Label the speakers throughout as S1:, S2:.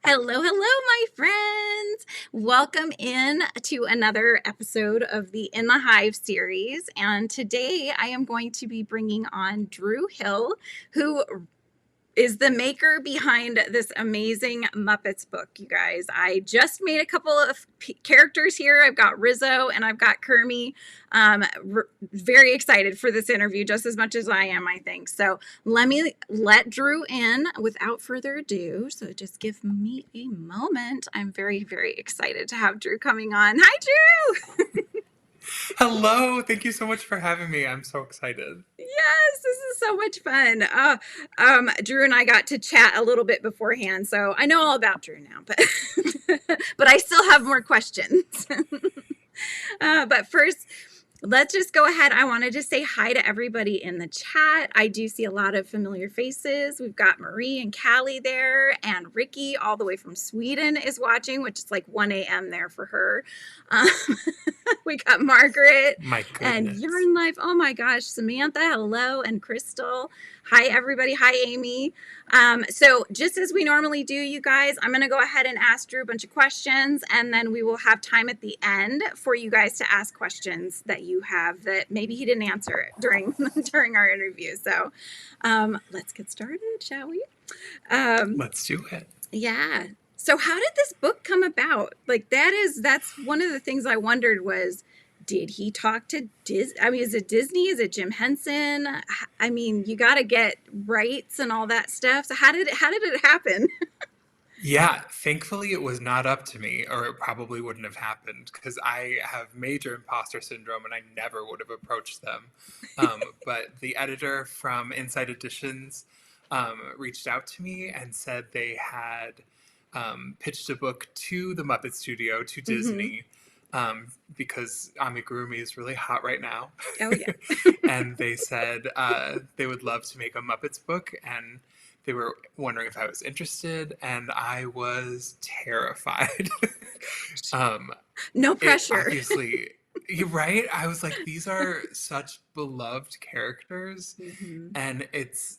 S1: Hello, hello, my friends. Welcome in to another episode of the In the Hive series. And today I am going to be bringing on Drew Hill, who is the maker behind this amazing Muppets book, you guys. I just made a couple of characters here. I've got Rizzo and I've got Kermie. Very excited for this interview, just as much as I am, I think. So let Drew in without further ado. So just give me a moment. I'm very, very excited to have Drew coming on. Hi, Drew!
S2: Hello, thank you so much for having me. I'm so excited.
S1: Yes, this is so much fun. Drew and I got to chat a little bit beforehand, so I know all about Drew now, but but I still have more questions. But first, let's just go ahead. I wanted to say hi to everybody in the chat. I do see a lot of familiar faces. We've got Marie and Callie there, and Ricky all the way from Sweden is watching, which is like 1 a.m. there for her. Um, we got Margaret
S2: My
S1: and
S2: goodness.
S1: you're in life. Oh my gosh, Samantha, hello, and Crystal. Hi, everybody. Hi, Amy. So just as we normally do, you guys, I'm going to go ahead and ask Drew a bunch of questions, and then we will have time at the end for you guys to ask questions that you have that maybe he didn't answer during during our interview. So let's get started, shall we?
S2: Let's do it.
S1: Yeah. So how did this book come about? Like that's one of the things I wondered was, did he talk to Disney? I mean, is it Disney? Is it Jim Henson? I mean, you got to get rights and all that stuff. So how did it happen?
S2: Yeah, thankfully it was not up to me, or it probably wouldn't have happened because I have major imposter syndrome and I never would have approached them. But the editor from Inside Editions reached out to me and said they had pitched a book to the Muppet Studio, to
S1: Mm-hmm.
S2: Disney, because amigurumi is really hot right now.
S1: Oh yeah.
S2: And they said they would love to make a Muppets book, and they were wondering if I was interested, and I was terrified. um,
S1: No
S2: it
S1: pressure.
S2: obviously, you're right. I was like, these are such beloved characters,
S1: Mm-hmm.
S2: and it's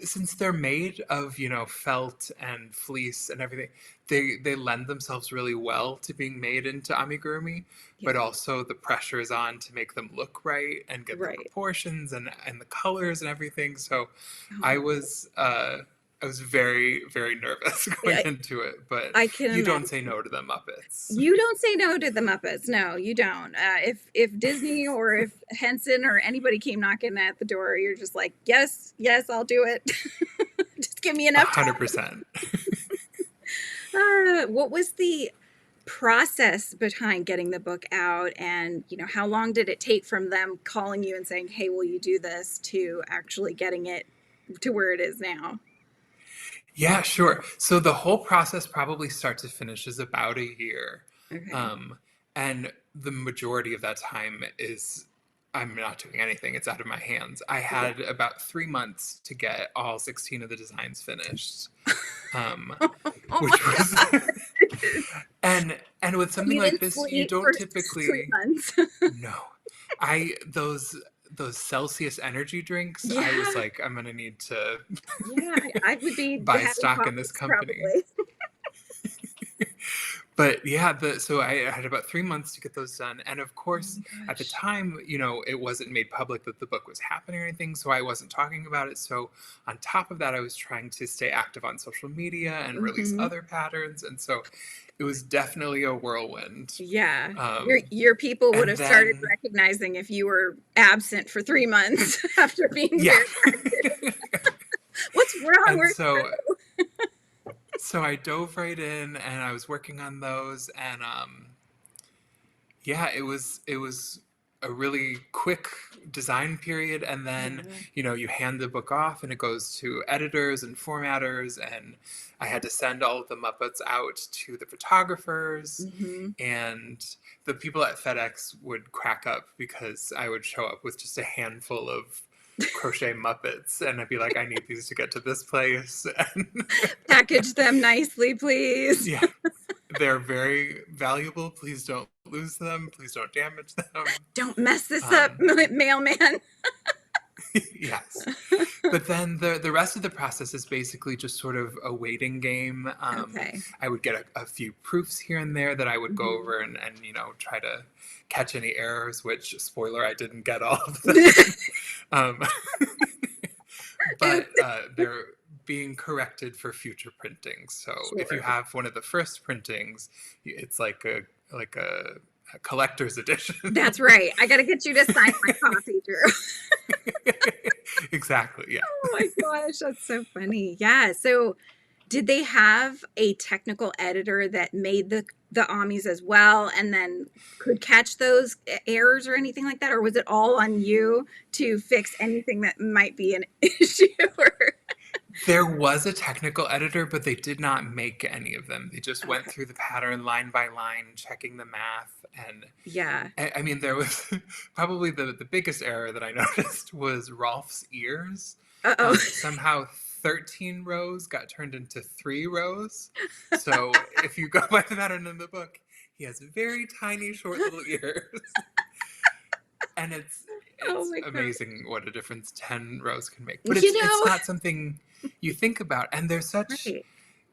S2: since they're made of felt and fleece and everything, they lend themselves really well to being made into amigurumi, but
S1: Yeah.
S2: also the pressure is on to make them look right and get the
S1: Right.
S2: proportions and the colors and everything. So
S1: Oh
S2: i
S1: my God.
S2: was uh I was very, very nervous going
S1: I,
S2: into it, but
S1: I can
S2: you don't say
S1: imagine.
S2: no to the Muppets.
S1: You don't say no to the Muppets. No, you don't. If Disney or if Henson or anybody came knocking at the door, you're just like, yes, yes, I'll do it. Just give me enough time.
S2: 100%.
S1: What was the process behind getting the book out, and how long did it take from them calling you and saying, "Hey, will you do this?" to actually getting it to where it is now?
S2: Yeah, sure. So the whole process, probably start to finish, is about a year.
S1: Okay.
S2: Um, and the majority of that time is I'm not doing anything. It's out of my hands. I
S1: Yeah.
S2: had about 3 months to get all 16 of the designs finished. Um,
S1: Oh my
S2: which was
S1: God.
S2: and with something
S1: You
S2: like
S1: didn't
S2: this, you
S1: sleep
S2: don't
S1: for 3
S2: typically.
S1: months.
S2: No. I those Celsius energy drinks, I was
S1: Yeah.
S2: like, I'm gonna need to
S1: Yeah, I would be
S2: buy
S1: having
S2: stock in this
S1: coffees
S2: company.
S1: probably.
S2: But yeah, so I had about 3 months to get those done, and of
S1: Oh
S2: course
S1: my
S2: at the
S1: gosh.
S2: time, it wasn't made public that the book was happening or anything, so I wasn't talking about it. So on top of that, I was trying to stay active on social media and release
S1: Hmm.
S2: other patterns, and so it was definitely a whirlwind.
S1: Yeah.
S2: um,
S1: Your people would
S2: and
S1: have started
S2: then
S1: recognizing if you were absent for 3 months after being
S2: yeah.
S1: very active. What's wrong?
S2: And
S1: Where's
S2: so I dove right in and I was working on those, and yeah, it was a really quick design period, and then
S1: Yeah.
S2: you hand the book off and it goes to editors and formatters, and I had to send all of the Muppets out to the photographers,
S1: Hmm.
S2: and the people at FedEx would crack up because I would show up with just a handful of crochet Muppets, and I'd be like, I need these to get to this place. And
S1: Package them nicely, please.
S2: yeah, they're very valuable. Please don't lose them. Please don't damage them.
S1: Don't mess this up,
S2: Um,
S1: mailman.
S2: Yes. But then the rest of the process is basically just sort of a waiting game.
S1: Okay.
S2: I would get a few proofs here and there that I would go
S1: Mhm.
S2: over and try to catch any errors, which, spoiler, I didn't get all of them. um, but they're being corrected for future printings. So if you
S1: Sure.
S2: have one of the first printings, it's like a collector's edition.
S1: That's right. I got to get you to sign my copy, Drew.
S2: Exactly. Yeah.
S1: Oh my gosh, that's so funny. Yeah. So, did they have a technical editor that made the Amis as well, and then could catch those errors or anything like that, or was it all on you to fix anything that might be an issue?
S2: There was a technical editor, but they did not make any of them. They just went
S1: Okay.
S2: through the pattern line by line, checking the math. And
S1: Yeah.
S2: I mean, there was probably the biggest error that I noticed was Rolf's ears.
S1: Uh-oh.
S2: Somehow 13 rows got turned into 3 rows. So if you go by the pattern in the book, he has very tiny, short little ears. And it's
S1: Oh my god.
S2: amazing what a difference 10 rows can make. But
S1: You
S2: it's
S1: know,
S2: not something you think about. And
S1: right.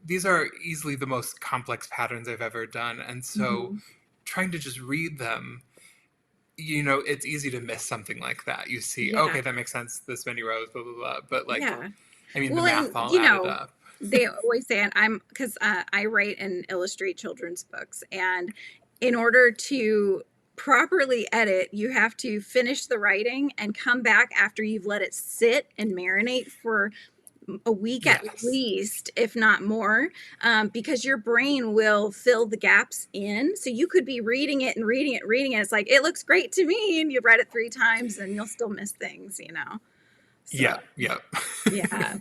S2: these are easily the most complex patterns I've ever done. And so
S1: Hmm.
S2: trying to just read them, it's easy to miss something like that. You see,
S1: Yeah.
S2: okay, that makes sense, this many rows, blah, blah, blah. But like,
S1: Yeah.
S2: I mean, the
S1: Well,
S2: math
S1: and
S2: all added up.
S1: they always say, and because I write and illustrate children's books, and in order to properly edit, you have to finish the writing and come back after you've let it sit and marinate for a week at
S2: Yes.
S1: least, if not more, because your brain will fill the gaps in. So you could be reading it and reading it, reading it. It's like, it looks great to me. And you read it 3 times and you'll still miss things. So,
S2: Yeah, yeah.
S1: yeah.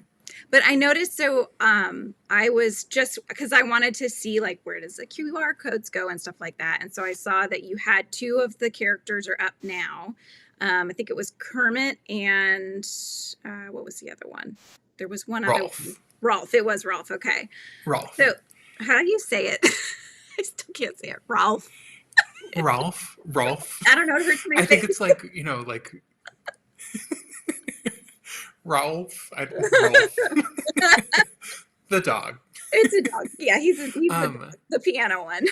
S1: But I noticed, so I was just because I wanted to see like where does the QR codes go and stuff like that. And so I saw that you had 2 of the characters are up now. I think it was Kermit and what was the other one? There was one other one.
S2: Rolf.
S1: Rolf. It was Rolf. Okay.
S2: Rolf.
S1: So how do you say it? I still can't say it. Rolf.
S2: Rolf. Rolf.
S1: I don't know. It hurts my
S2: I think
S1: face.
S2: it's like, Rolf. Rolf. The dog.
S1: It's a dog. Yeah, he's
S2: Um,
S1: the piano one.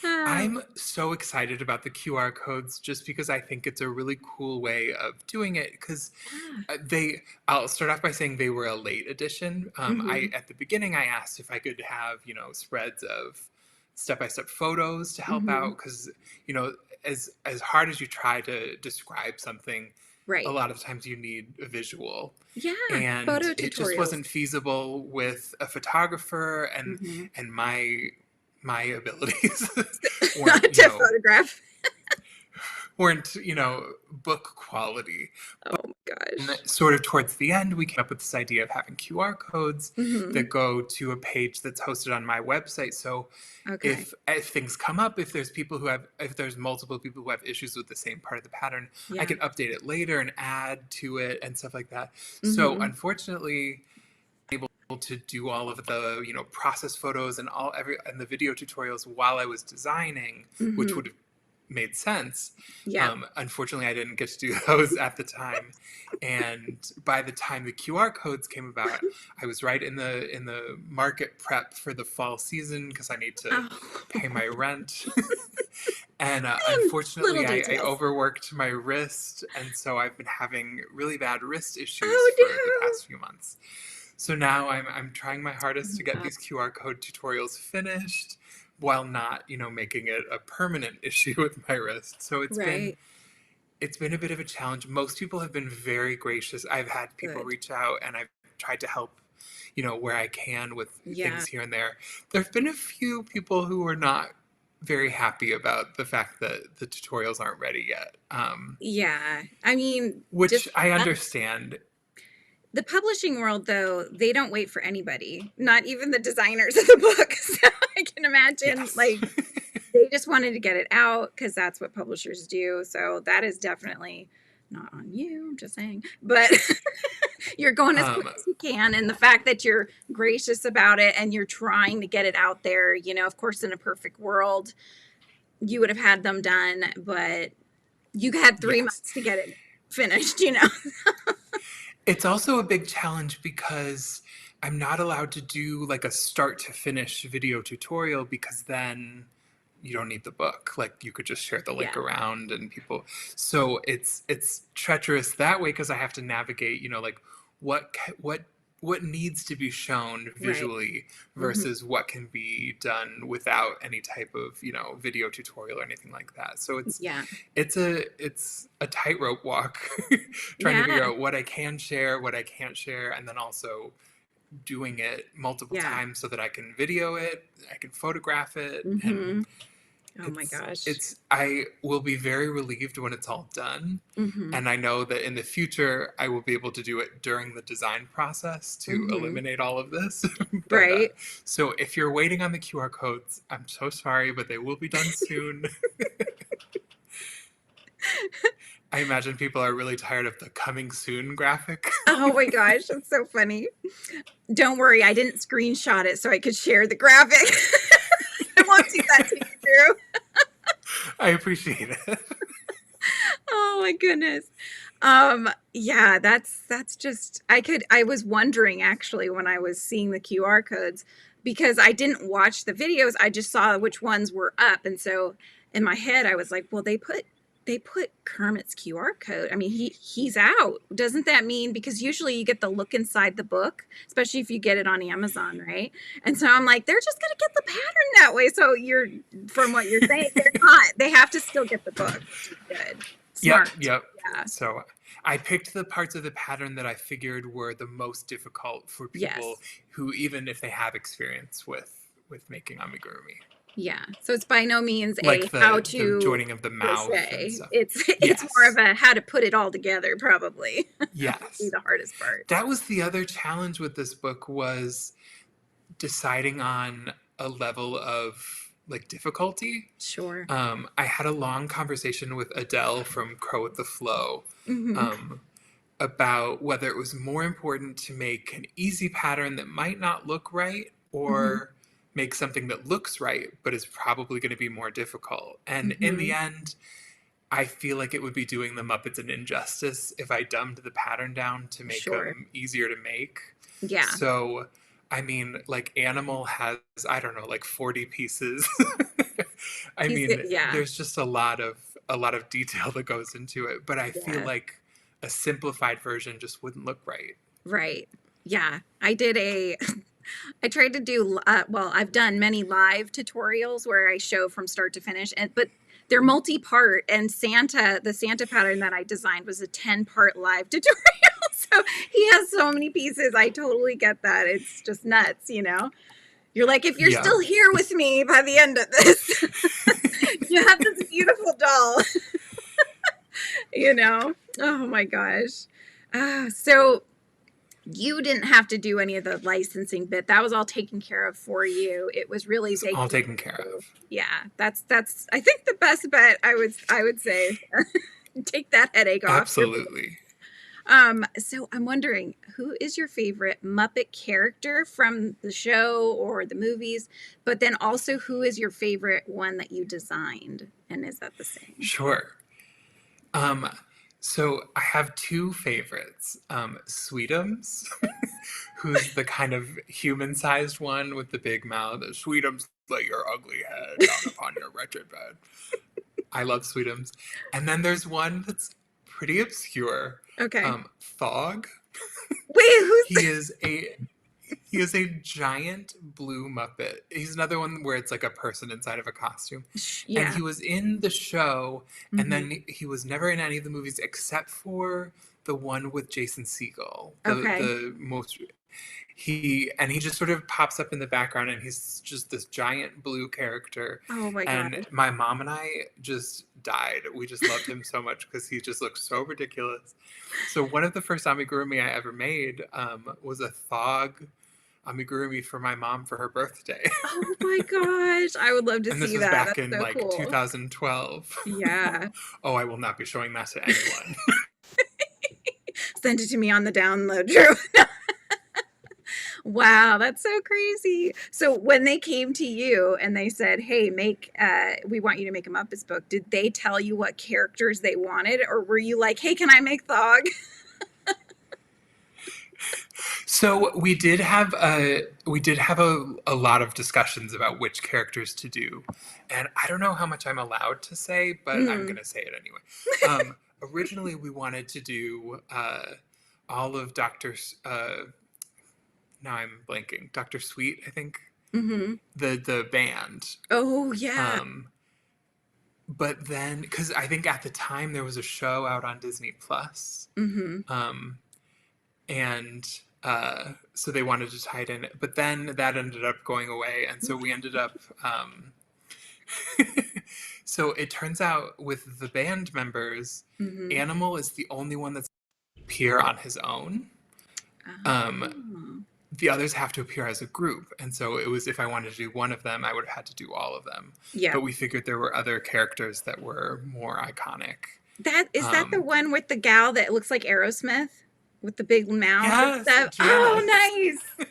S2: I'm so excited about the QR codes just because I think it's a really cool way of doing it because I'll start off by saying they were a late edition.
S1: Mhm.
S2: At the beginning, I asked if I could have, spreads of step-by-step photos to help
S1: Mhm.
S2: out because, as hard as you try to describe something, a
S1: Right.
S2: lot of times you need a visual.
S1: Yeah.
S2: And
S1: Photo
S2: it just
S1: tutorials.
S2: wasn't feasible with a photographer
S1: Mhm.
S2: and my abilities weren't
S1: To photograph.
S2: weren't book quality.
S1: Oh my
S2: And
S1: gosh.
S2: sort of towards the end, we came up with this idea of having QR codes
S1: Mhm.
S2: that go to a page that's hosted on my website. So
S1: Okay.
S2: if things come up, if there's multiple people who have issues with the same part of the pattern, I
S1: Yeah.
S2: can update it later and add to it and stuff like that. So
S1: Mhm.
S2: unfortunately, able to do all of the process photos and the video tutorials while I was designing, which
S1: Mhm.
S2: would have made sense.
S1: Yep.
S2: Unfortunately, I didn't get to do those at the time, and by the time the QR codes came about, I was right in the market prep for the fall season because I need to
S1: Oh.
S2: pay my rent. And
S1: Little
S2: unfortunately, I
S1: details.
S2: overworked my wrist, and so I've been having really bad wrist issues
S1: Oh
S2: for the
S1: no.
S2: past few months. So now I'm trying my hardest to get
S1: Yeah.
S2: these QR code tutorials finished while not, making it a permanent issue with my wrist. So
S1: Right.
S2: it's been a bit of a challenge. Most people have been very gracious. I've had people
S1: Good.
S2: reach out and I've tried to help, where I can with things
S1: Yeah.
S2: here and there. There've been a few people who are not very happy about the fact that the tutorials aren't ready yet.
S1: Yeah. I mean,
S2: Which
S1: just
S2: I understand.
S1: the publishing world, though, they don't wait for anybody, not even the designers of the book. So I can imagine,
S2: Yes.
S1: like, they just wanted to get it out because that's what publishers do. So that is definitely not on you. I'm just saying, but you're going as quick
S2: um,
S1: as you can. And the fact that you're gracious about it and you're trying to get it out there, of course, in a perfect world, you would have had them done, but you had three
S2: yes.
S1: months to get it. finished, you know?
S2: It's also a big challenge because I'm not allowed to do like a start to finish video tutorial because then you don't need the book. Like you could just share the link
S1: Yeah.
S2: around and people. So it's treacherous that way because I have to navigate, like what what needs to be shown
S1: Right.
S2: visually
S1: Hmm.
S2: versus what can be done without any type of, video tutorial or anything like that. So
S1: Yeah.
S2: it's a tightrope walk trying to figure
S1: Yeah.
S2: out what I can share, what I can't share, and then also doing it multiple
S1: Yeah.
S2: times so that I can video it, I can photograph it, and
S1: Hmm. Oh my
S2: it's
S1: gosh.
S2: it's I will be very relieved when it's all done.
S1: Hmm.
S2: And I know that in the future I will be able to do it during the design process to
S1: Hmm.
S2: eliminate all of this. But
S1: Right.
S2: so if you're waiting on the QR codes, I'm so sorry, but they will be done soon. I imagine people are really tired of the coming soon graphic.
S1: Oh my gosh, that's so funny. Don't worry, I didn't screenshot it so I could share the graphic. I won't do that to you, Drew.
S2: I appreciate it.
S1: Oh my goodness. Yeah, that's just I was wondering actually when I was seeing the QR codes because I didn't watch the videos, I just saw which ones were up. And so in my head I was like, well, they put Kermit's QR code. I mean, he's out. Doesn't that mean because usually you get the look inside the book, especially if you get it on Amazon, right? And so I'm like, they're just gonna get the pattern that way. So you're from what you're saying, they're not. They have to still get the book, which is good.
S2: Yep,
S1: Smart.
S2: yep.
S1: Yeah.
S2: So I picked the parts of the pattern that I figured were the most difficult for people
S1: Yes.
S2: who, even if they have experience with making amigurumi,
S1: Yeah. So it's by no means a
S2: like
S1: how
S2: the
S1: to
S2: joining of the mouth and
S1: crochet.
S2: stuff.
S1: It's more of
S2: Yes,
S1: a how to put it all together, probably. That would be
S2: yes.
S1: the hardest part.
S2: That was the other challenge with this book was deciding on a level of like difficulty.
S1: Sure.
S2: I had a long conversation with Adele from Crow with the Flow
S1: Hmm.
S2: um, about whether it was more important to make an easy pattern that might not look right
S1: Hmm.
S2: or make something that looks right but is probably going to be more difficult. And in the
S1: Hmm.
S2: end, I feel like it would be doing the Muppets an injustice if I dumbed the pattern down to make
S1: Sure.
S2: them easier to make.
S1: Yeah.
S2: So, I mean, like Animal has, I don't know, like 40 pieces. I mean,
S1: Yeah.
S2: there's just a lot of detail that goes into it, but I feel
S1: Yeah.
S2: like a simplified version just wouldn't look right.
S1: Right. Yeah. I tried to do, well, I've done many live tutorials where I show from start to finish, but they're multi-part. And the Santa pattern that I designed was a 10-part live tutorial. So he has so many pieces. I totally get that. It's just nuts, you know? You're like, if you're
S2: Yeah.
S1: still here with me by the end of this, you have this beautiful doll, you know? Oh my gosh. So you didn't have to do any of the licensing bit. That was all taken care of for you. It was really
S2: It's all
S1: making
S2: taken care
S1: you.
S2: of.
S1: Yeah, that's I think the best bet I would say. Take that headache off.
S2: Absolutely.
S1: So I'm wondering, who is your favorite Muppet character from the show or the movies? But then also, who is your favorite one that you designed? And is that the same?
S2: Sure. Um, so I have two favorites. Sweetums, who's the kind of human-sized one with the big mouth. Sweetums, lay your ugly head down upon your wretched bed. I love Sweetums. And then there's one that's pretty obscure.
S1: Okay.
S2: Thog.
S1: Wait,
S2: He
S1: who's
S2: is a he is a giant blue Muppet. He's another one where it's like a person inside of a costume. And
S1: yeah.
S2: he was in the show, and
S1: Hmm.
S2: then he was never in any of the movies except for the one with Jason Segel.
S1: Okay.
S2: The most he just sort of pops up in the background, and he's just this giant blue character.
S1: Oh my
S2: And
S1: gosh.
S2: my mom and I just died. We just loved him so much because he just looks so ridiculous. So one of the first amigurumi I ever made was a thog amigurumi for my mom for her birthday.
S1: Oh my gosh. I would love to
S2: And this
S1: see
S2: was
S1: that.
S2: back
S1: That's
S2: in
S1: so
S2: like
S1: cool.
S2: 2012.
S1: Yeah.
S2: Oh, I will not be showing that to anyone.
S1: Send it to me on the download, Drew. Wow, that's so crazy. So when they came to you and they said, "Hey, make we want you to make a Muppets book," did they tell you what characters they wanted, or were you like, "Hey, can I make Thog?"
S2: So we did have a lot of discussions about which characters to do, and I don't know how much I'm allowed to say, but I'm
S1: Mm,
S2: gonna say it anyway. Originally, we wanted to do all of now I'm blanking, Doctor Sweet, I think,
S1: mm-hmm.
S2: the band.
S1: Oh yeah.
S2: Um, but then, because I think at the time there was a show out on Disney Plus,
S1: Mm-hmm.
S2: um, and so they wanted to tie it in, but then that ended up going away, and so we ended up. So it turns out with the band members,
S1: Mm-hmm.
S2: Animal is the only one that's appear on his own. Um,
S1: Oh.
S2: the others have to appear as a group, and so it was if I wanted to do one of them, I would have had to do all of them.
S1: Yeah.
S2: But we figured there were other characters that were more iconic.
S1: That is that the
S2: Um,
S1: one with the gal that looks like Aerosmith with the big mouth and
S2: yes,
S1: stuff? Oh,
S2: yes.
S1: nice.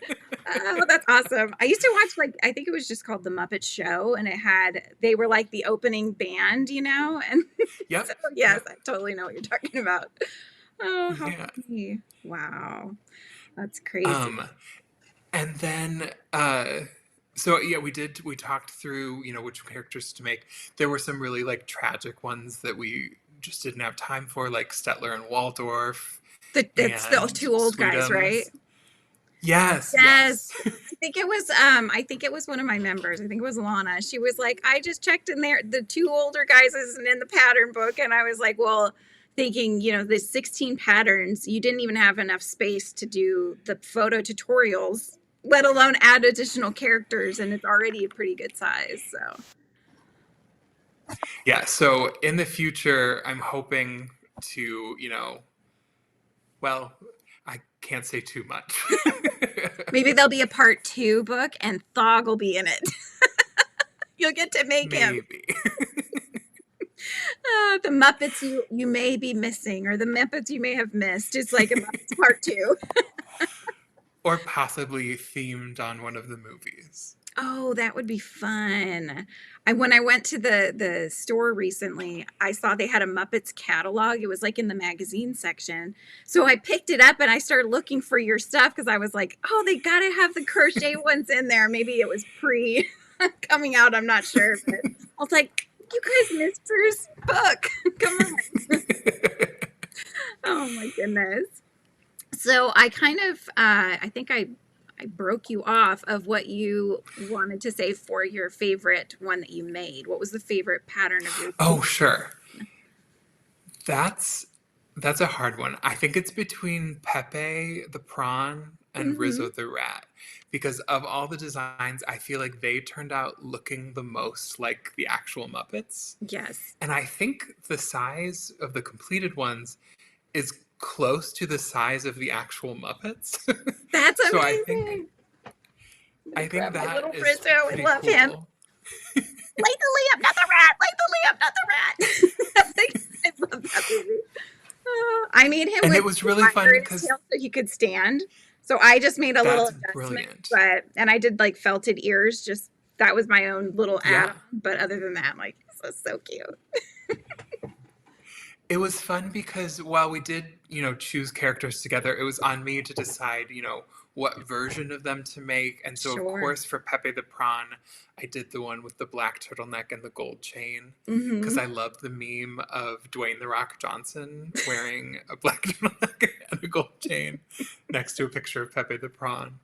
S1: Oh, that's awesome. I used to watch like I think it was just called The Muppet Show and they were like the opening band, And so
S2: Yep,
S1: yes,
S2: yep.
S1: I totally know what you're talking about. Oh, how
S2: Yeah.
S1: funny. Wow. That's crazy.
S2: Um, and then so yeah, we talked through, which characters to make. There were some really like tragic ones that we just didn't have time for, like Stetler and Waldorf
S1: That's the
S2: and
S1: two old guys, right?
S2: Sweetums. Yes,
S1: Yes.
S2: yes.
S1: I think it was one of my members. I think it was Lana. She was like, I just checked in there. The two older guys isn't in the pattern book. And I was like, well, thinking, the 16 patterns, you didn't even have enough space to do the photo tutorials, let alone add additional characters. And it's already a pretty good size. So
S2: Yeah, so in the future, I'm hoping to, well, I can't say too much.
S1: maybe there'll be a part 2 book and Thog will be in it. You'll get to make him.
S2: Maybe.
S1: The Muppets you may be missing, or the Muppets you may have missed. It's like a Muppets part 2.
S2: Or possibly themed on one of the movies.
S1: Oh, that would be fun. When I went to the store recently, I saw they had a Muppets catalog. It was like in the magazine section. So I picked it up and I started looking for your stuff because I was like, oh, they gotta have the crochet ones in there. Maybe it was pre coming out, I'm not sure. But I was like, you guys missed Drew's book. Come on. Oh my goodness. So I kind of I think I broke you off of what you wanted to say for your favorite one that you made. What was the favorite pattern of yours?
S2: Oh, sure. That's that's a hard one. I think it's between Pepe the prawn and
S1: Mm-hmm.
S2: Rizzo the rat. Because of all the designs, I feel like they turned out looking the most like the actual Muppets.
S1: Yes.
S2: And I think the size of the completed ones is close to the size of the actual Muppets.
S1: That's
S2: So
S1: amazing. I'm
S2: I
S1: gonna
S2: think
S1: grab my
S2: that
S1: little
S2: is
S1: Rizzo. I
S2: pretty
S1: love him.
S2: cool.
S1: Light the lamp, not the rat. Light the lamp, not the rat. I love that movie. I made him
S2: And
S1: with
S2: it was
S1: a
S2: really
S1: wire
S2: fun
S1: in his
S2: because
S1: tail so he could stand. So I just made a little
S2: that's
S1: adjustment,
S2: brilliant.
S1: and I did like felted ears. Just that was my own little
S2: Yeah.
S1: add-on. But other than that, I'm like, this is so cute.
S2: It was fun because while we did, choose characters together, it was on me to decide, what version of them to make. And so, of
S1: Sure.
S2: course, for Pepe the Prawn, I did the one with the black turtleneck and the gold chain because
S1: Mm-hmm.
S2: I loved the meme of Dwayne The Rock Johnson wearing a black turtleneck and a gold chain next to a picture of Pepe the Prawn.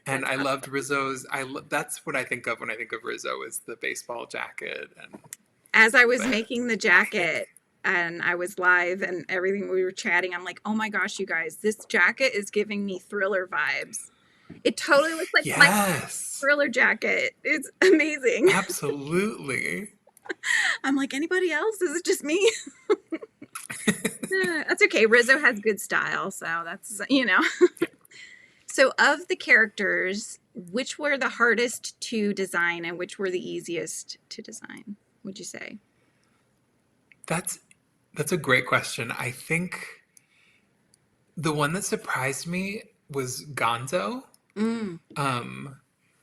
S2: And
S1: That's
S2: I loved
S1: awesome.
S2: Rizzo's. That's what I think of when I think of Rizzo is the baseball jacket. And
S1: As I was
S2: but
S1: making the
S2: I think
S1: jacket and I was live and everything, we were chatting, I'm like, oh my gosh, you guys, this jacket is giving me Thriller vibes. It totally looks like my
S2: yes.
S1: Thriller jacket. It's amazing.
S2: Absolutely.
S1: I'm like, anybody else? Is it just me? That's okay. Rizzo has good style, so that's.
S2: Yeah.
S1: So, of the characters, which were the hardest to design and which were the easiest to design, would you say?
S2: That's that's a great question. I think the one that surprised me was Gonzo.
S1: Mm.
S2: Um,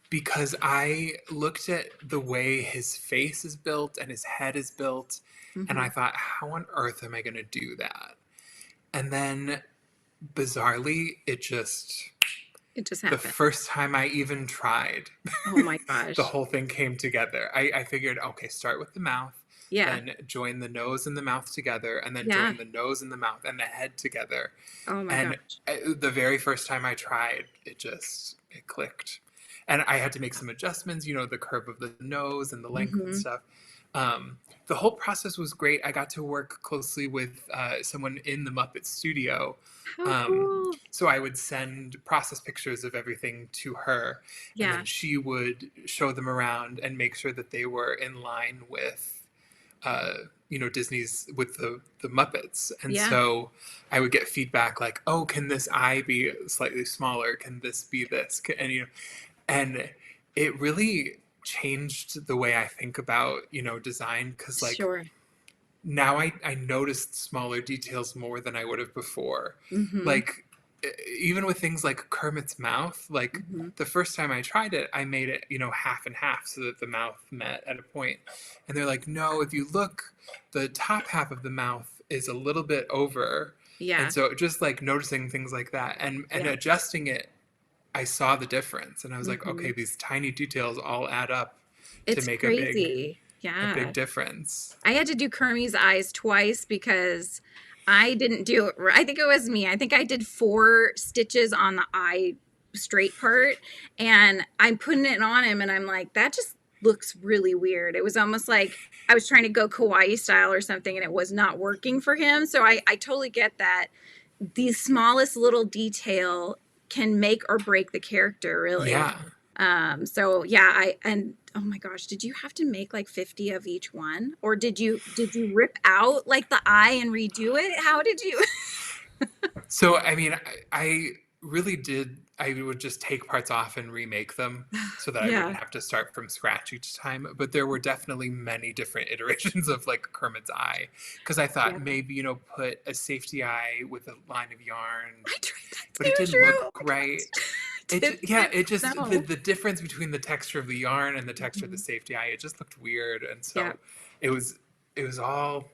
S2: because I looked at the way his face is built and his head is built, and I
S1: Mm-hmm.
S2: thought, how on earth am I going to do that? And then, bizarrely,
S1: It just
S2: the
S1: happened.
S2: first time I even tried,
S1: Oh my
S2: the
S1: gosh.
S2: whole thing came together. I figured, okay, start with the mouth,
S1: Yeah.
S2: then join the nose and the mouth together, and then
S1: Yeah.
S2: join the nose and the mouth and the head together.
S1: Oh my
S2: And
S1: gosh.
S2: the very first time I tried, it clicked. And I had to make some adjustments, the curve of the nose and the length and
S1: Mm-hmm.
S2: stuff. Um, the whole process was great. I got to work closely with someone in the Muppet studio.
S1: How cool.
S2: So I would send process pictures of everything to her, and
S1: Yeah.
S2: then she would show them around and make sure that they were in line with Disney's with the Muppets. And
S1: Yeah.
S2: so I would get feedback like, oh, can this eye be slightly smaller? Can this be this? And it really changed the way I think about, design. Cause like
S1: Sure.
S2: now I noticed smaller details more than I would have before.
S1: Mm-hmm.
S2: Like even with things like Kermit's mouth, like
S1: Mm-hmm.
S2: the first time I tried it, I made it, half and half so that the mouth met at a point. And they're like, no, if you look, the top half of the mouth is a little bit over.
S1: Yeah.
S2: And so just like noticing things like that and
S1: Yeah.
S2: adjusting it, I saw the difference. And I was like,
S1: Mm-hmm.
S2: okay, these tiny details all add up to
S1: It's
S2: make
S1: crazy.
S2: a big
S1: Yeah.
S2: difference.
S1: I had to do Kermie's eyes twice because I didn't do it. I think it was me. I think I did 4 stitches on the eye straight part, and I'm putting it on him, and I'm like, that just looks really weird. It was almost like I was trying to go kawaii style or something, and it was not working for him. So I totally get that. The smallest little detail can make or break the character, really.
S2: Yeah.
S1: So yeah, and oh my gosh, did you have to make like 50 of each one? Or did you rip out like the eye and redo it? How did you?
S2: So, I mean, I really did. I would just take parts off and remake them so that I
S1: Yeah,
S2: wouldn't have to start from scratch each time. But there were definitely many different iterations of like Kermit's eye because I
S1: yeah.
S2: thought maybe, put a safety eye with a line of yarn,
S1: I tried that
S2: but it
S1: too,
S2: didn't
S1: Drew.
S2: look
S1: Oh my
S2: right.
S1: gosh.
S2: It just,
S1: No.
S2: the difference between the texture of the yarn and the texture of the
S1: Mhm.
S2: safety eye, it just looked weird. And
S1: Yeah,
S2: so it was, it was all,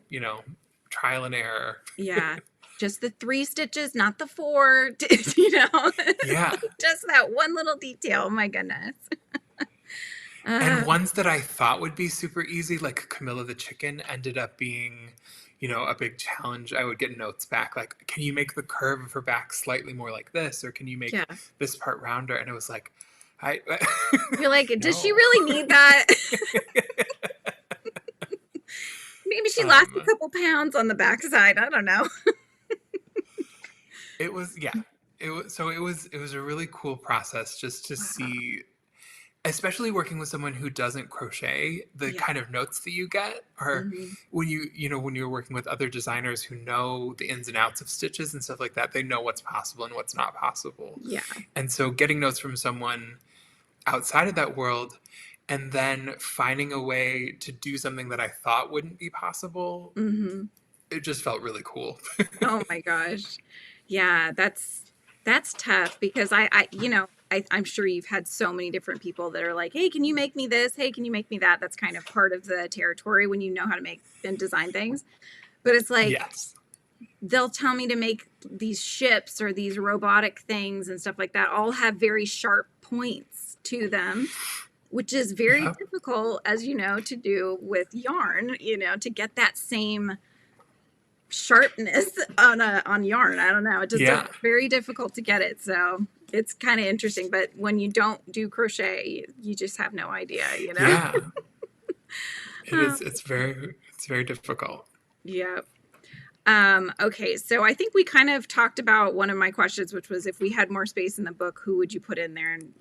S2: trial and error.
S1: yeah. Just the 3 stitches, not the 4. You know,
S2: Yeah.
S1: just that one little detail. Oh my goodness.
S2: And
S1: Uh,
S2: ones that I thought would be super easy, like Camilla the chicken, ended up being, a big challenge. I would get notes back like, can you make the curve of her back slightly more like this? Or can you make
S1: yeah.
S2: this part rounder? And it was like, I,
S1: You're like, does she
S2: no.
S1: really need that? Maybe she lost a
S2: um,
S1: couple pounds on the backside. I don't know.
S2: it was, yeah. It was a really cool process just to
S1: Wow.
S2: see, especially working with someone who doesn't crochet, the
S1: Yeah.
S2: kind of notes that you get are
S1: Hmm.
S2: when when you're working with other designers who know the ins and outs of stitches and stuff like that, they know what's possible and what's not possible.
S1: Yeah.
S2: And so getting notes from someone outside of that world and then finding a way to do something that I thought wouldn't be possible,
S1: Hmm.
S2: it just felt really cool.
S1: Oh my gosh. Yeah, that's tough because I'm sure you've had so many different people that are like, hey, can you make me this? Hey, can you make me that? That's kind of part of the territory when you know how to make and design things. But it's like
S2: Yes.
S1: they'll tell me to make these ships or these robotic things and stuff like that, all have very sharp points to them, which is very
S2: Yep.
S1: difficult, as you know, to do with yarn, to get that same sharpness on yarn. I don't know.
S2: Yeah.
S1: It's very difficult to get it. So it's kind of interesting. But when you don't do crochet, you just have no idea.
S2: Yeah. It
S1: Uh,
S2: is it's very difficult.
S1: yeah. Okay, so I think we kind of talked about one of my questions, which was if we had more space in the book, who would you put in there? And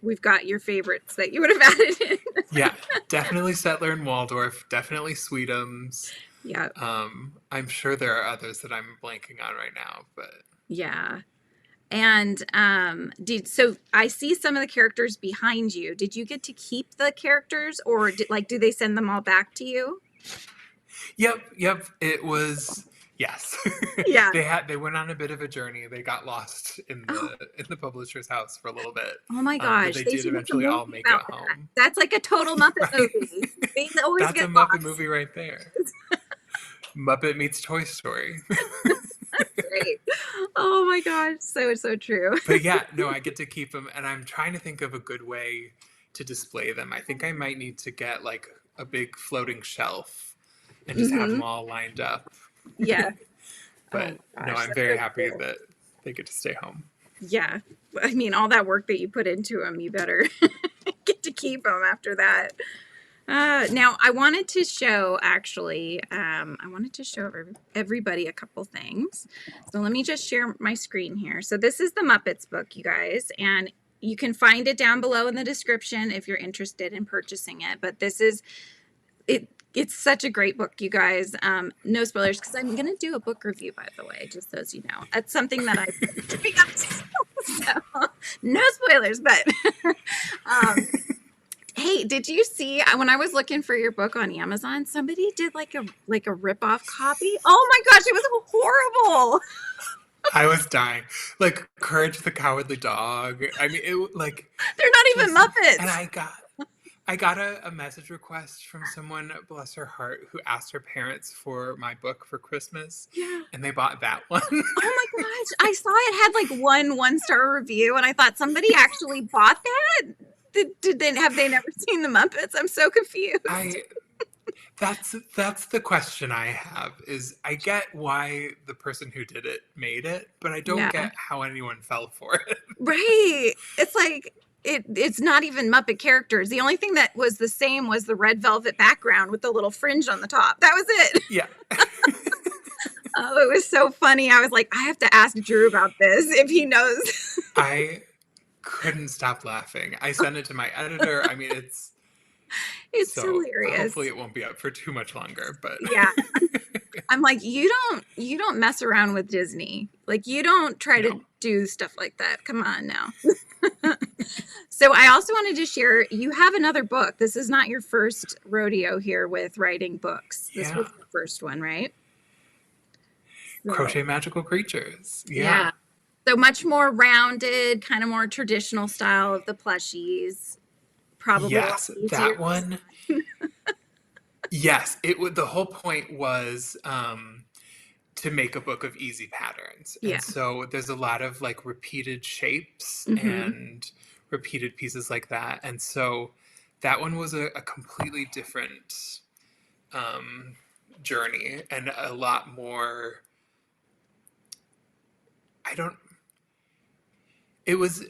S1: we've got your favorites that you would have added in.
S2: Yeah, definitely Settler and Waldorf, definitely Sweetums.
S1: Yeah,
S2: I'm sure there are others that I'm blanking on right now, but
S1: yeah. And so I see some of the characters behind you. Did you get to keep the characters, or do they send them all back to you?
S2: yep. It was Yes.
S1: Yeah.
S2: They went on a bit of a journey. They got lost
S1: Oh,
S2: in the publisher's house for a little bit.
S1: oh my
S2: But
S1: gosh,
S2: they
S1: they
S2: did
S1: should make a
S2: eventually all
S1: movie
S2: make it
S1: about that.
S2: home.
S1: That's like a total Muppet
S2: Right?
S1: movie. They always
S2: That's a
S1: get
S2: Muppet
S1: lost.
S2: movie right there. Muppet meets Toy Story.
S1: That's great. Oh my gosh, so true.
S2: But yeah, no, I get to keep them, and I'm trying to think of a good way to display them. I think I might need to get like a big floating shelf and just have
S1: Hmm.
S2: them all lined up.
S1: Yeah. Oh
S2: But
S1: my
S2: no,
S1: gosh,
S2: I'm
S1: that's
S2: very
S1: so
S2: happy
S1: cool.
S2: that they get to stay home.
S1: Yeah. I mean, all that work that you put into them, you better get to keep them after that. Now, I wanted to show actually, I wanted to show everybody a couple things. So let me just share my screen here. So this is the Muppets book, you guys, and you can find it down below in the description if you're interested in purchasing it. But this is it. It's such a great book, you guys. No spoilers, because I'm gonna do a book review, by the way, just so as you know. That's something that I've been doing up to. So, no spoilers, but hey, did you see when I was looking for your book on Amazon, somebody did like a rip-off copy? Oh my gosh, it was horrible.
S2: I was dying. Like Courage the Cowardly Dog. I mean, it like
S1: They're not even
S2: just, and
S1: Muppets.
S2: I got a message request from someone, bless her heart, who asked her parents for my book for Christmas,
S1: Yeah.
S2: and they bought that one.
S1: Oh my gosh, I saw it had like one-star review, and I thought somebody actually bought that. Did they have they never seen the Muppets? I'm so confused.
S2: I that's the question I have is I get why the person who did it made it, but I don't
S1: Yeah.
S2: get how anyone fell for it.
S1: Right. It's like it's not even Muppet characters. The only thing that was the same was the red velvet background with the little fringe on the top. That was it.
S2: Yeah.
S1: Oh, it was so funny. I was like, I have to ask Drew about this if he knows.
S2: I couldn't stop laughing. I sent it to my editor. I mean,
S1: It's
S2: so hopefully
S1: hilarious.
S2: it won't be up for too much longer, but
S1: Yeah. I'm like, you don't mess around with Disney. Like you don't try to
S2: no.
S1: do stuff like that. Come on now. So I also wanted to share, you have another book. This is not your first rodeo here with writing books. This
S2: Yeah.
S1: was the first one, right? So,
S2: Crochet Magical Creatures.
S1: yeah.
S2: Yeah.
S1: So much more rounded, kind of more traditional style of the plushies. Probably a lot
S2: Yes,
S1: easier.
S2: that one. Yes, it would. The whole point was to make a book of easy patterns,
S1: Yeah.
S2: and so there's a lot of like repeated shapes
S1: Mm-hmm.
S2: and repeated pieces like that, and so that one was a completely different journey and a lot more. I don't. It was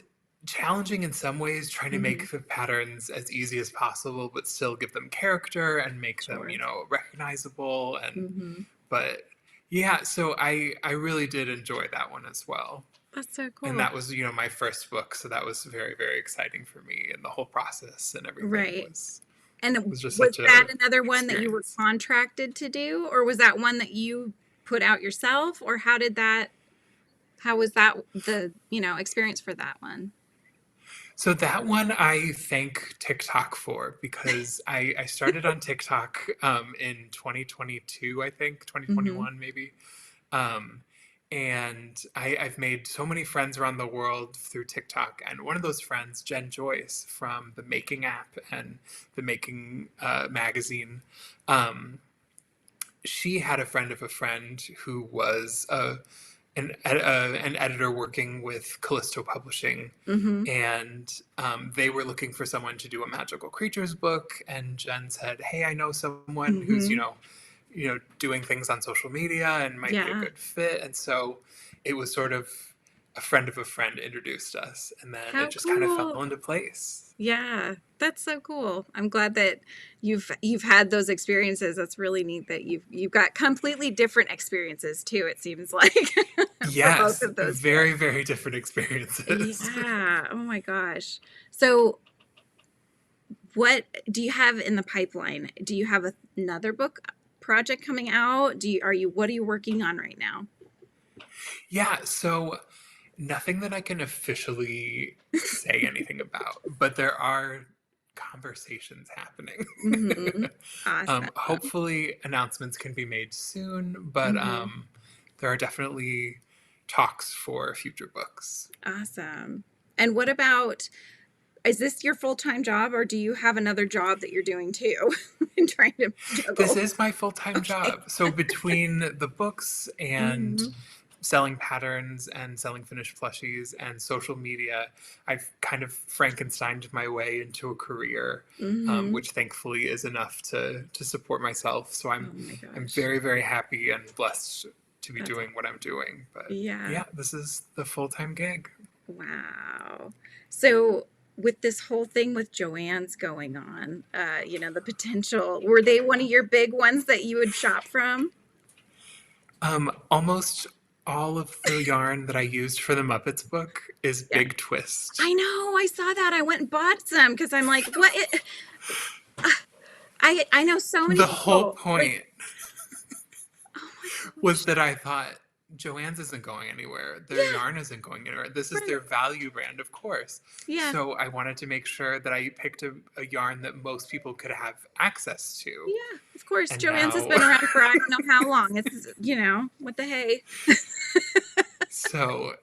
S2: challenging in some ways trying to
S1: Mm-hmm.
S2: make the patterns as easy as possible but still give them character and make them
S1: Sure.
S2: recognizable and
S1: Mm-hmm.
S2: but yeah, so I really did enjoy that one as well,
S1: That's so cool.
S2: and that was my first book, so that was very, very exciting for me, and the whole process and everything
S1: Right.
S2: was
S1: And
S2: just
S1: was
S2: such a
S1: that another one that you were
S2: experience.
S1: contracted to do, or was that one that you put out yourself, or how was that the, experience for that one?
S2: So that one I thank TikTok for, because I started on TikTok in 2022, I think,
S1: Mm-hmm.
S2: 2021 maybe. Um, and I've made so many friends around the world through TikTok. And one of those friends, Jen Joyce from the Making app and the Making magazine, she had a friend of a friend who was an editor working with Callisto Publishing,
S1: Mm-hmm.
S2: and they were looking for someone to do a magical creatures book. And Jen said, "Hey, I know someone who's
S1: Mm-hmm.
S2: doing things on social media and might be a
S1: Yeah.
S2: good fit." And so it was sort of a friend of a friend introduced us, and then
S1: How
S2: it just kind of
S1: cool.
S2: fell into place.
S1: Yeah, that's so cool. I'm glad that you've had those experiences. That's really neat that you've got completely different experiences too, it seems like, for both
S2: Yes,
S1: of those
S2: very,
S1: books.
S2: very different experiences.
S1: Yeah. Oh my gosh. So what do you have in the pipeline? Do you have another book project coming out? What are you working on right now?
S2: Yeah, so nothing that I can officially say anything about, but there are conversations happening.
S1: Mm-hmm. Awesome.
S2: Hopefully announcements can be made soon, but
S1: Mm-hmm.
S2: there are definitely talks for future books.
S1: Awesome. And what about, is this your full-time job, or do you have another job that you're doing too and trying to
S2: This
S1: juggle?
S2: is my full-time
S1: Okay.
S2: job. So between the books and
S1: Mm-hmm.
S2: selling patterns and selling finished plushies and social media, I've kind of Frankensteined my way into a career,
S1: Mm-hmm.
S2: which thankfully is enough to support myself. So
S1: Oh my
S2: I'm
S1: gosh.
S2: very, very happy and blessed to be
S1: That's,
S2: doing what I'm doing. But
S1: yeah.
S2: yeah, this is the full-time gig.
S1: Wow. So with this whole thing with Joann's going on, the potential, were they one of your big ones that you would shop from?
S2: Almost all of the yarn that I used for the Muppets book is
S1: Yeah.
S2: Big Twist.
S1: I know. I saw that. I went and bought some because I'm like, what? I know so many
S2: The whole
S1: people. Like,
S2: point
S1: oh my
S2: was
S1: gosh.
S2: that I thought Joann's isn't going anywhere. Their
S1: Yeah.
S2: yarn isn't going anywhere. This is
S1: Right.
S2: their value brand, of course.
S1: Yeah.
S2: So I wanted to make sure that I picked a yarn that most people could have access to.
S1: Yeah. Of course.
S2: And
S1: Joann's has
S2: now,
S1: been around for I don't know how long. It's, what the hey.
S2: so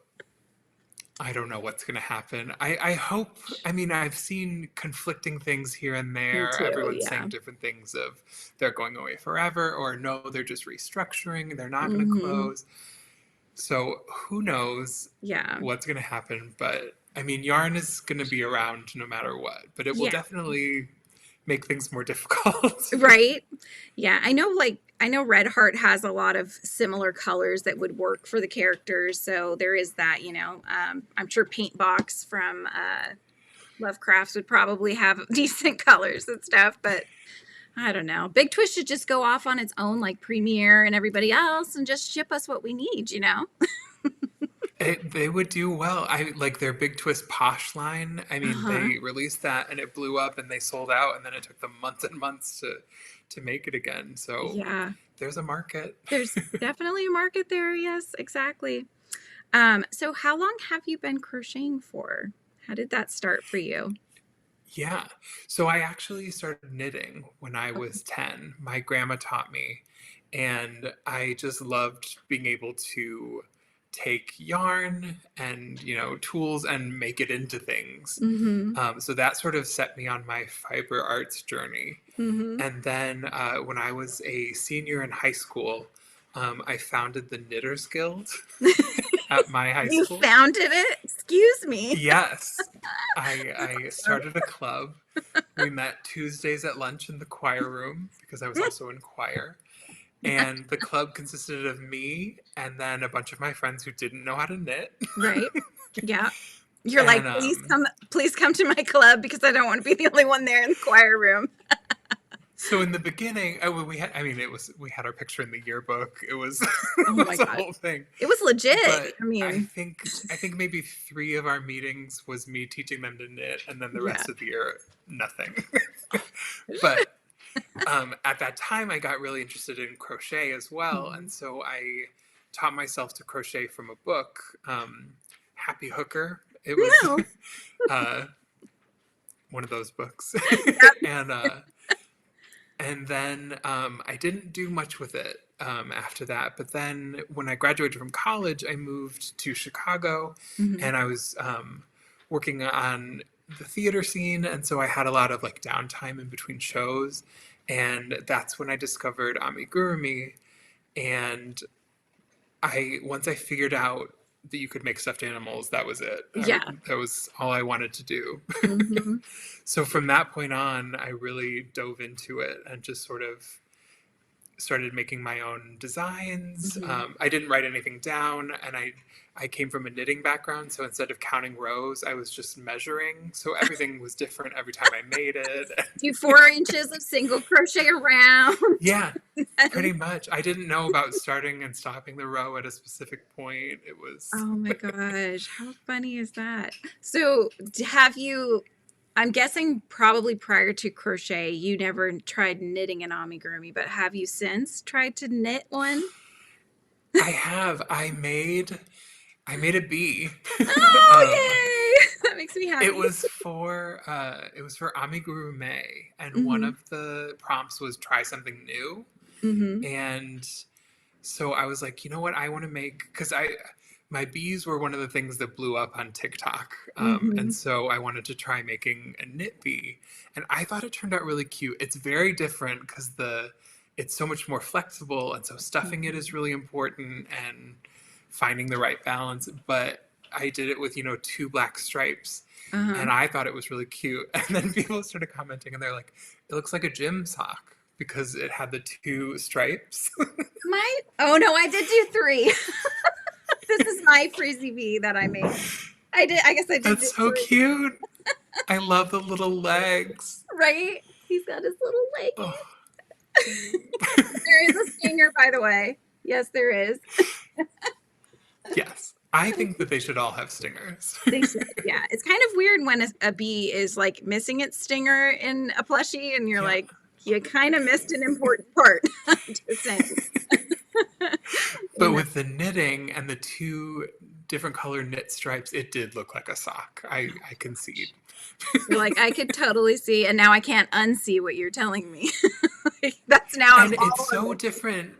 S2: I don't know what's going to happen. I hope, I mean, I've seen conflicting things here and
S1: Me
S2: there.
S1: too.
S2: Everyone's
S1: Yeah.
S2: saying different things of they're going away forever, or no, they're just restructuring, they're not going to
S1: Hmm.
S2: close. So who knows
S1: Yeah.
S2: what's going to happen? But I mean, yarn is going to be around no matter what, but it will
S1: Yeah.
S2: definitely make things more difficult.
S1: Right. Yeah. I know Red Heart has a lot of similar colors that would work for the characters. So there is that, I'm sure Paint Box from Lovecrafts would probably have decent colors and stuff, but I don't know. Big Twist should just go off on its own, like Premiere and everybody else, and just ship us what we need.
S2: They would do well. I like their Big Twist Posh line. I mean,
S1: Uh-huh.
S2: they released that and it blew up and they sold out, and then it took them months and months to make it again. So
S1: Yeah.
S2: there's a market.
S1: There's definitely a market there. Yes, exactly. So how long have you been crocheting for? How did that start for you?
S2: Yeah. So I actually started knitting when I
S1: Okay.
S2: was 10. My grandma taught me, and I just loved being able to take yarn and, tools and make it into things.
S1: Mm-hmm.
S2: So that sort of set me on my fiber arts journey.
S1: Mm-hmm.
S2: And then when I was a senior in high school, I founded the Knitters Guild at my high
S1: You
S2: school.
S1: founded it? Excuse me.
S2: Yes, I started a club. We met Tuesdays at lunch in the choir room because I was also in choir. And the club consisted of me and then a bunch of my friends who didn't know how to knit.
S1: Right. Yeah. You're like,
S2: And
S1: please come to my club because I don't want to be the only one there in the choir room.
S2: so in the beginning, we had our picture in the yearbook. It was
S1: Oh
S2: it
S1: my
S2: was a
S1: God.
S2: whole thing.
S1: It was legit.
S2: But
S1: I
S2: I
S1: mean,
S2: think I think maybe 3 of our meetings was me teaching them to knit, and then the
S1: yeah.
S2: rest of the year nothing. But at that time, I got really interested in crochet as well, and so I taught myself to crochet from a book, Happy Hooker. It was
S1: No.
S2: uh, one of those books, and then I didn't do much with it after that. But then when I graduated from college, I moved to Chicago,
S1: Mm-hmm.
S2: and I was working on the theater scene, and so I had a lot of like downtime in between shows, and that's when I discovered amigurumi. And once I figured out that you could make stuffed animals, that was it.
S1: Yeah.
S2: That was all I wanted to do.
S1: Mm-hmm.
S2: So from that point on, I really dove into it and just sort of started making my own designs.
S1: Mm-hmm.
S2: I didn't write anything down, and I came from a knitting background, so instead of counting rows, I was just measuring. So everything was different every time I made it.
S1: Do 4 inches of single crochet around.
S2: Yeah,
S1: And,
S2: pretty much. I didn't know about starting and stopping the row at a specific point. It was.
S1: oh my gosh, how funny is that? So have you, I'm guessing probably prior to crochet, you never tried knitting an amigurumi, but have you since tried to knit one?
S2: I have. I made a bee.
S1: Oh, yay! That makes me happy.
S2: It was for Amigurumi, and one
S1: Mm-hmm.
S2: of the prompts was try something new.
S1: Mm-hmm.
S2: And So I was like, you know what, I want to make, because my bees were one of the things that blew up on TikTok, and
S1: Mm-hmm.
S2: so I wanted to try making a knit bee, and I thought it turned out really cute. It's very different because it's so much more flexible, and so stuffing it is really important and finding the right balance. But I did it with two black stripes,
S1: Uh-huh.
S2: and I thought it was really cute. And then people started commenting, and they're like, "It looks like a gym sock." Because it had the two stripes.
S1: Oh no, I did do three. This is my frizzy bee that I made. I guess I did do
S2: That's so
S1: three,
S2: cute. I love the little legs.
S1: right? He's got his little
S2: Oh.
S1: leggies. There is a stinger, by the way. Yes, there is.
S2: Yes. I think that they should all have stingers.
S1: They should. Yeah. It's kind of weird when a bee is like missing its stinger in a plushie and you're
S2: Yeah.
S1: like, you kind of missed an important part. Just saying.
S2: But with the knitting and the two different color knit stripes, it did look like a sock. I concede.
S1: You're like, I could totally see, and now I can't unsee what you're telling me. That's now I'm
S2: And
S1: all
S2: it's so
S1: of it.
S2: different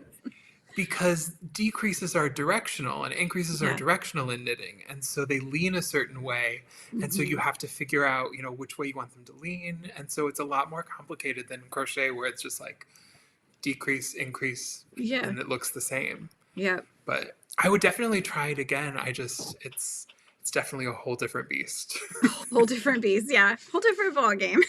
S2: because decreases are directional and increases are
S1: Yeah.
S2: directional in knitting, and so they lean a certain way, and so you
S1: Mhm.
S2: have to figure out which way you want them to lean, and so it's a lot more complicated than crochet where it's just like decrease, increase,
S1: Yeah.
S2: and it looks the same.
S1: Yeah.
S2: But I would definitely try it again. It's definitely a whole different beast.
S1: Whole different beast. Yeah. Whole different ball game.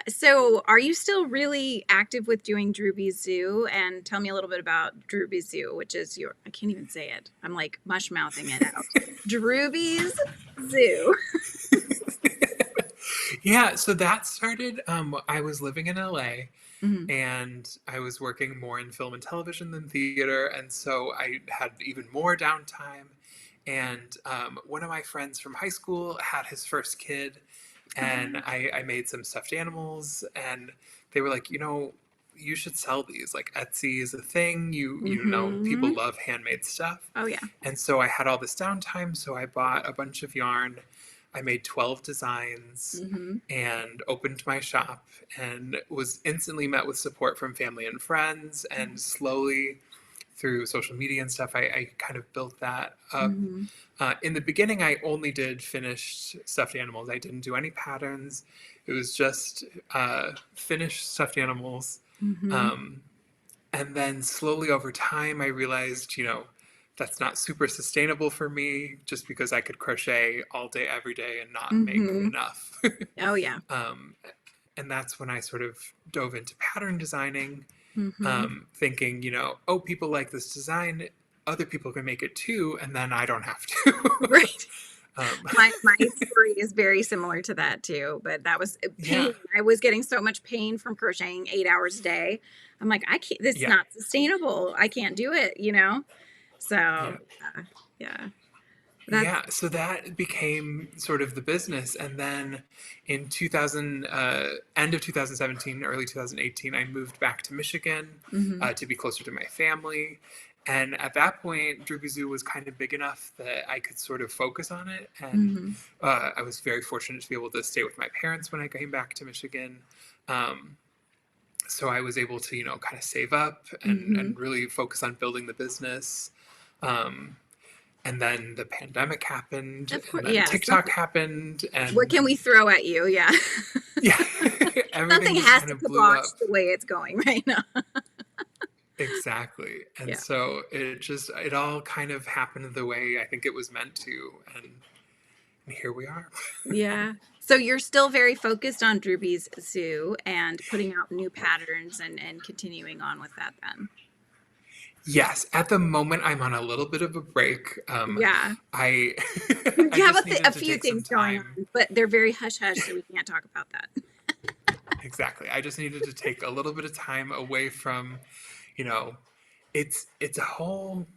S1: So are you still really active with doing Drewby's Zoo? And tell me a little bit about Drewby's Zoo, which is I can't even say it. I'm like mush mouthing it out. Drewby's Zoo.
S2: Yeah, so that started. I was living in LA,
S1: Mhm.
S2: and I was working more in film and television than theater, and so I had even more downtime. And one of my friends from high school had his first kid, and
S1: Oh.
S2: I made some stuffed animals, and they were like, you should sell these. Like Etsy is a thing. People
S1: Mm-hmm.
S2: love handmade stuff.
S1: Oh yeah.
S2: And so I had all this downtime, so I bought a bunch of yarn. I made 12 designs
S1: Mm-hmm.
S2: and opened my shop and was instantly met with support from family and friends. And slowly, through social media and stuff, I kind of built that up.
S1: Mm-hmm.
S2: In the beginning, I only did finished stuffed animals. I didn't do any patterns. It was just finished stuffed animals.
S1: Mm-hmm.
S2: Um, and then slowly over time, I realized, that's not super sustainable for me just because I could crochet all day, every day and not make
S1: Mm-hmm.
S2: enough.
S1: Oh yeah.
S2: um, and that's when I sort of dove into pattern designing,
S1: Mm-hmm.
S2: thinking, oh, people like this design, other people can make it too, and then I don't have to.
S1: Right.
S2: um,
S1: My story is very similar to that too, but that was
S2: yeah,
S1: pain. I was getting so much pain from crocheting 8 hours a day. I'm like, I can't, this is
S2: yeah,
S1: not sustainable. I can't do it. So
S2: yeah.
S1: yeah, that's
S2: Yeah, so that became sort of the business, and then in 2000, end of 2017, early 2018, I moved back to Michigan
S1: hmm
S2: to be closer to my family, and at that point, Droopy Zoo was kind of big enough that I could sort of focus on it, and
S1: hmm
S2: I was very fortunate to be able to stay with my parents when I came back to Michigan. Um, so I was able to, kind of save up
S1: hmm
S2: and really focus on building the business. Um, and then the pandemic happened,
S1: of
S2: and
S1: course,
S2: then
S1: yes.
S2: TikTok happened,
S1: What
S2: and
S1: can we throw at you? Yeah,
S2: yeah,
S1: something
S2: everything just
S1: has
S2: kind
S1: to
S2: of blew up.
S1: kibosh the way it's going right now.
S2: Exactly. And
S1: Yeah,
S2: so it all kind of happened the way I think it was meant to, and here we are.
S1: yeah. So you're still very focused on Drewby's Zoo and putting out new patterns and continuing on with that then.
S2: Yes, at the moment I'm on a little bit of a break.
S1: Yeah.
S2: I I
S1: You have
S2: just
S1: a
S2: needed to
S1: few
S2: take some
S1: things going
S2: time.
S1: on, but they're very hush hush, so we can't talk about that.
S2: Exactly. I just needed to take a little bit of time away from, you know, it's a whole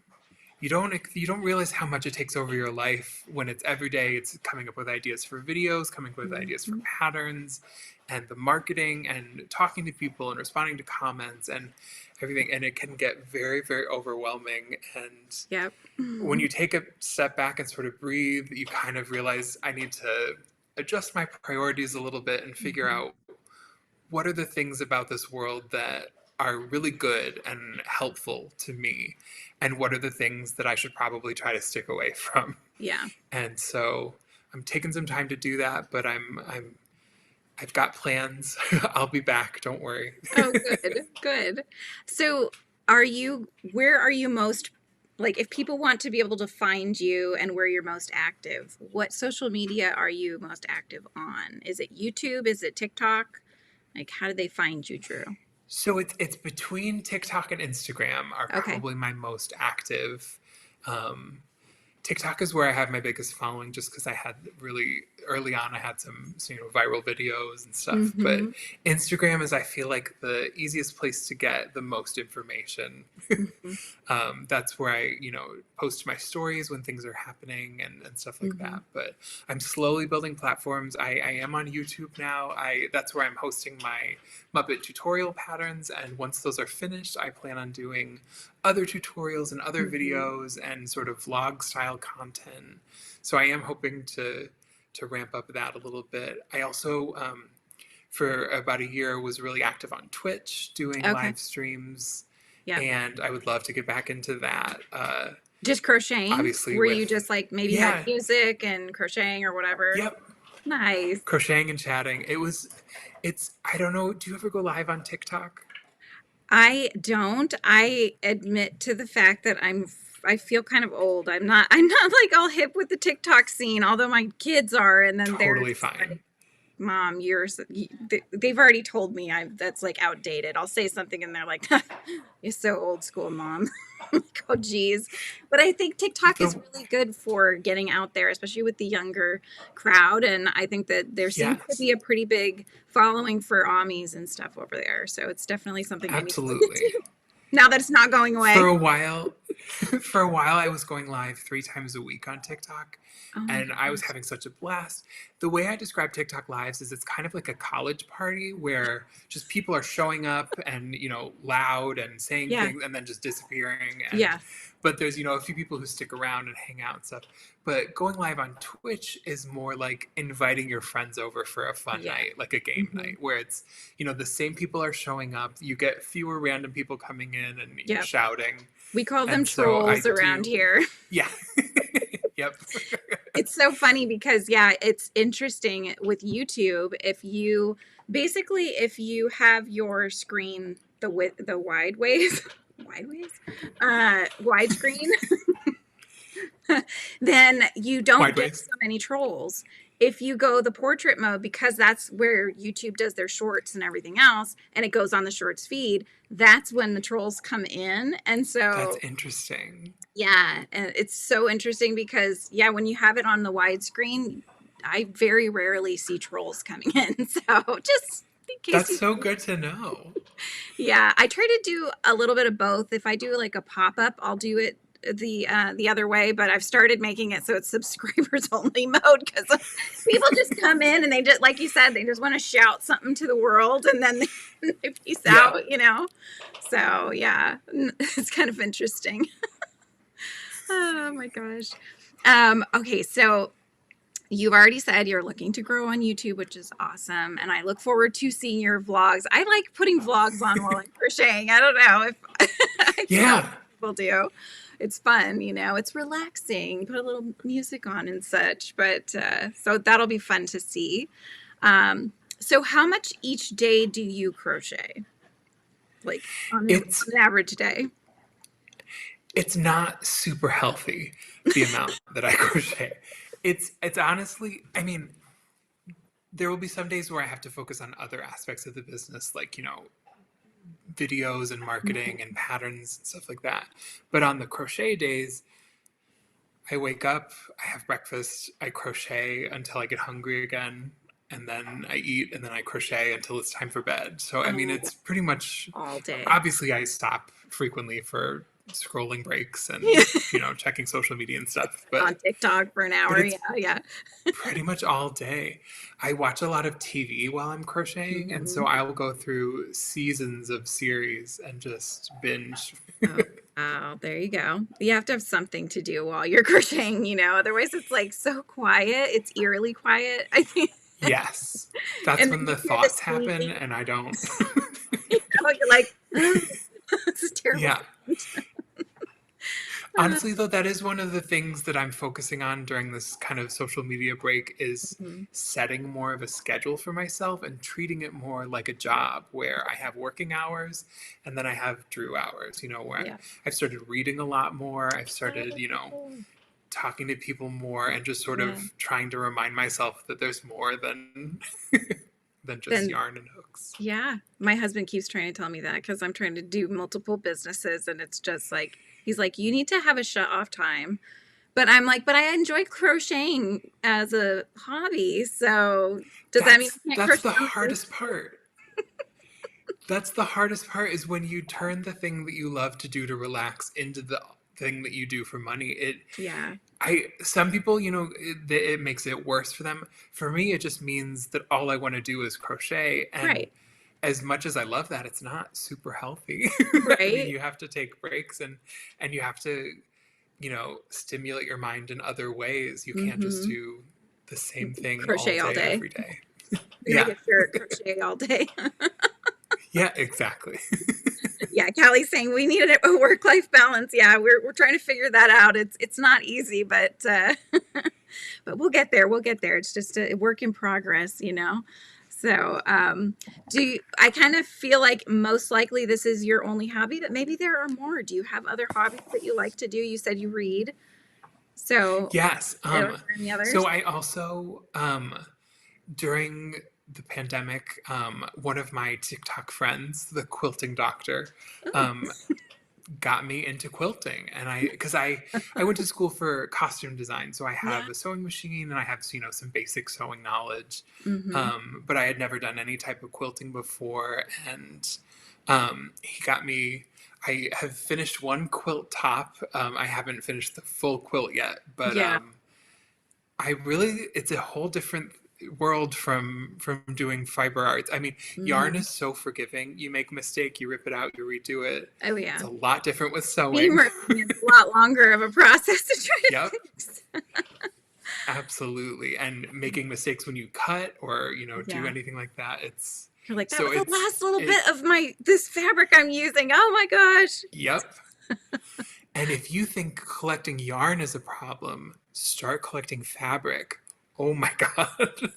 S2: you don't realize how much it takes over your life when it's every day. It's coming up with ideas for videos, coming up with ideas for
S1: Mhm.
S2: patterns, and the marketing and talking to people and responding to comments and everything, and it can get very, very overwhelming. And
S1: Yep.
S2: when you take a step back and sort of breathe, you kind of realize I need to adjust my priorities a little bit and figure
S1: Mhm.
S2: out what are the things about this world that are really good and helpful to me, and what are the things that I should probably try to stick away from.
S1: Yeah.
S2: And so I'm taking some time to do that, but I've got plans. I'll be back, don't worry.
S1: Oh, good, good. So, where are you most, like, if people want to be able to find you and where you're most active, what social media are you most active on? Is it YouTube? Is it TikTok? Like, how do they find you, Drew?
S2: So it's between TikTok and Instagram are
S1: Okay.
S2: probably my most active. Um, TikTok is where I have my biggest following, just because I had really early on I had some viral videos and stuff. But
S1: Mm-hmm.
S2: Instagram is, I feel like, the easiest place to get the most information.
S1: Mm-hmm.
S2: That's where I post my stories when things are happening and stuff like
S1: Mm-hmm.
S2: that. But I'm slowly building platforms. I am on YouTube now. That's where I'm hosting my Muppet tutorial patterns, and once those are finished, I plan on doing other tutorials and other
S1: Mm-hmm.
S2: videos and sort of vlog style content. So I am hoping to ramp up that a little bit. I also for about a year was really active on Twitch doing
S1: Okay.
S2: live streams,
S1: Yeah.
S2: and I would love to get back into that.
S1: Just crocheting?
S2: Obviously
S1: Were you
S2: with
S1: just like maybe had
S2: yeah,
S1: music and crocheting or whatever?
S2: yep,
S1: Nice.
S2: crocheting and chatting. It's I don't know. Do you ever go live on TikTok?
S1: I don't. I admit to the fact that I feel kind of old. I'm not like all hip with the TikTok scene, although my kids are, and then they're
S2: Totally
S1: just
S2: fine.
S1: like, Mom, they've already told me that's like outdated. I'll say something and they're like, you're so old school, Mom. I'm like, oh geez. But I think TikTok is
S2: The
S1: really good for getting out there, especially with the younger crowd. And I think that there seems to
S2: yes,
S1: be a pretty big following for Amis and stuff over there. So it's definitely something I need to look
S2: absolutely.
S1: into now that it's not going
S2: For
S1: away.
S2: a while, for a while, I was going live 3 times a week on TikTok,
S1: Oh my
S2: and I was
S1: gosh.
S2: having such a blast. The way I describe TikTok lives is it's kind of like a college party where just people are showing up and loud and saying
S1: Yeah.
S2: things and then just disappearing. And
S1: Yeah.
S2: but there's a few people who stick around and hang out and stuff. But going live on Twitch is more like inviting your friends over for a fun
S1: Yeah.
S2: night, like a game
S1: Hmm.
S2: night, where it's the same people are showing up. You get fewer random people coming in and
S1: Yeah.
S2: shouting.
S1: We call them
S2: And so I
S1: trolls around
S2: do,
S1: here.
S2: yeah. Yep.
S1: It's so funny because yeah, it's interesting with YouTube. If you have your screen the wide ways, wide ways, widescreen, then you don't
S2: Wide
S1: get
S2: ways.
S1: so many trolls. If you go the portrait mode, because that's where YouTube does their shorts and everything else, and it goes on the shorts feed, that's when the trolls come in. And
S2: That's
S1: so
S2: interesting.
S1: yeah, and it's so interesting because yeah, when you have it on the widescreen, I very rarely see trolls coming in. So just in case
S2: That's
S1: you,
S2: so good to know.
S1: yeah, I try to do a little bit of both. If I do like a pop up, I'll do it the other way. But I've started making it so it's subscribers only mode because people just come in and they just, like you said, they just want to shout something to the world and then they peace
S2: Yeah.
S1: out, you know. So yeah, it's kind of interesting. Oh my gosh. Okay, so you've already said you're looking to grow on YouTube, which is awesome. And I look forward to seeing your vlogs. I like putting vlogs on while I'm crocheting. I don't know if I think a lot
S2: Yeah.
S1: of people do. It's fun, you know, it's relaxing. You put a little music on and such. But so that'll be fun to see. So how much each day do you crochet? Like on
S2: It's
S1: an average day?
S2: it's not super healthy, the amount that I crochet. It's honestly, I mean, there will be some days where I have to focus on other aspects of the business, like, videos and marketing and patterns and stuff like that. But on the crochet days, I wake up, I have breakfast, I crochet until I get hungry again, and then I eat, and then I crochet until it's time for bed. So, I mean,
S1: Oh,
S2: it's pretty much,
S1: all day.
S2: obviously, I stop frequently for scrolling breaks and, checking social media and stuff,
S1: On TikTok for an hour.
S2: it's
S1: Yeah, yeah.
S2: pretty much all day. I watch a lot of TV while I'm crocheting, and so
S1: Mhm.
S2: I will go through seasons of series and just binge.
S1: Oh, wow. There you go. You have to have something to do while you're crocheting, you know, otherwise it's like so quiet. It's eerily quiet, I think.
S2: Yes. That's
S1: And then
S2: when
S1: you
S2: the
S1: hear the
S2: thoughts happen,
S1: squeaking.
S2: and I don't.
S1: You know, you're like, It's a terrible
S2: Yeah.
S1: sound.
S2: Honestly, though, that is one of the things that I'm focusing on during this kind of social media break is
S1: Mhm.
S2: setting more of a schedule for myself and treating it more like a job where I have working hours and then I have Drew hours, where
S1: Yeah.
S2: I've started reading a lot more. I've started,
S1: Oh,
S2: talking to people more and just sort
S1: yeah.
S2: of trying to remind myself that there's more than than just
S1: Then,
S2: yarn and hooks.
S1: yeah, my husband keeps trying to tell me that because I'm trying to do multiple businesses, and it's just like, he's like, you need to have a shut off time. But I'm like, but I enjoy crocheting as a hobby. So does that mean
S2: That's
S1: I can't
S2: that's
S1: crochet
S2: the
S1: on the
S2: hardest part. That's the hardest part is when you turn the thing that you love to do to relax into the thing that you do for money.
S1: Yeah,
S2: Some people, it makes it worse for them. For me, it just means that all I want to do is crochet. And
S1: right,
S2: as much as I love that, it's not super healthy. I mean,
S1: right.
S2: you have to take breaks and you have to, stimulate your mind in other ways. You can't just
S1: Mm-hmm.
S2: do the same thing all
S1: Crochet all
S2: day,
S1: day.
S2: every day.
S1: Gonna make
S2: Yeah.
S1: a shirt, crochet all day.
S2: Yeah, exactly.
S1: Yeah, Callie's saying we need a work-life balance. Yeah, we're trying to figure that out. It's not easy, but but we'll get there. We'll get there. It's just a work in progress. So, I kind of feel like most likely this is your only hobby, but maybe there are more. Do you have other hobbies that you like to do? You said you read. So,
S2: Yes.
S1: are there any
S2: So
S1: others?
S2: I also during the pandemic, one of my TikTok friends, the quilting doctor,
S1: Oh,
S2: um, got me into quilting, and I went to school for costume design, so I
S1: yeah.
S2: have a sewing machine and I have some basic sewing knowledge,
S1: Mm-hmm.
S2: but I had never done any type of quilting before, and he got me. I have finished one quilt top. I haven't finished the full quilt yet, but
S1: Yeah.
S2: it's a whole different world from doing fiber arts. I mean, yarn
S1: Mm-hmm.
S2: is so forgiving. You make a mistake, you rip it out, you redo it.
S1: Oh
S2: It's
S1: yeah.
S2: a lot different with sewing.
S1: Beadworking is a lot longer of a process to try to
S2: Yep,
S1: fix.
S2: absolutely. And making mistakes when you cut or, do
S1: Yeah.
S2: anything like that. It's
S1: You're like, that
S2: so
S1: was the
S2: it's
S1: last little
S2: it
S1: bit of this fabric I'm using. Oh my gosh.
S2: yep. And if you think collecting yarn is a problem, start collecting fabric. Oh my God.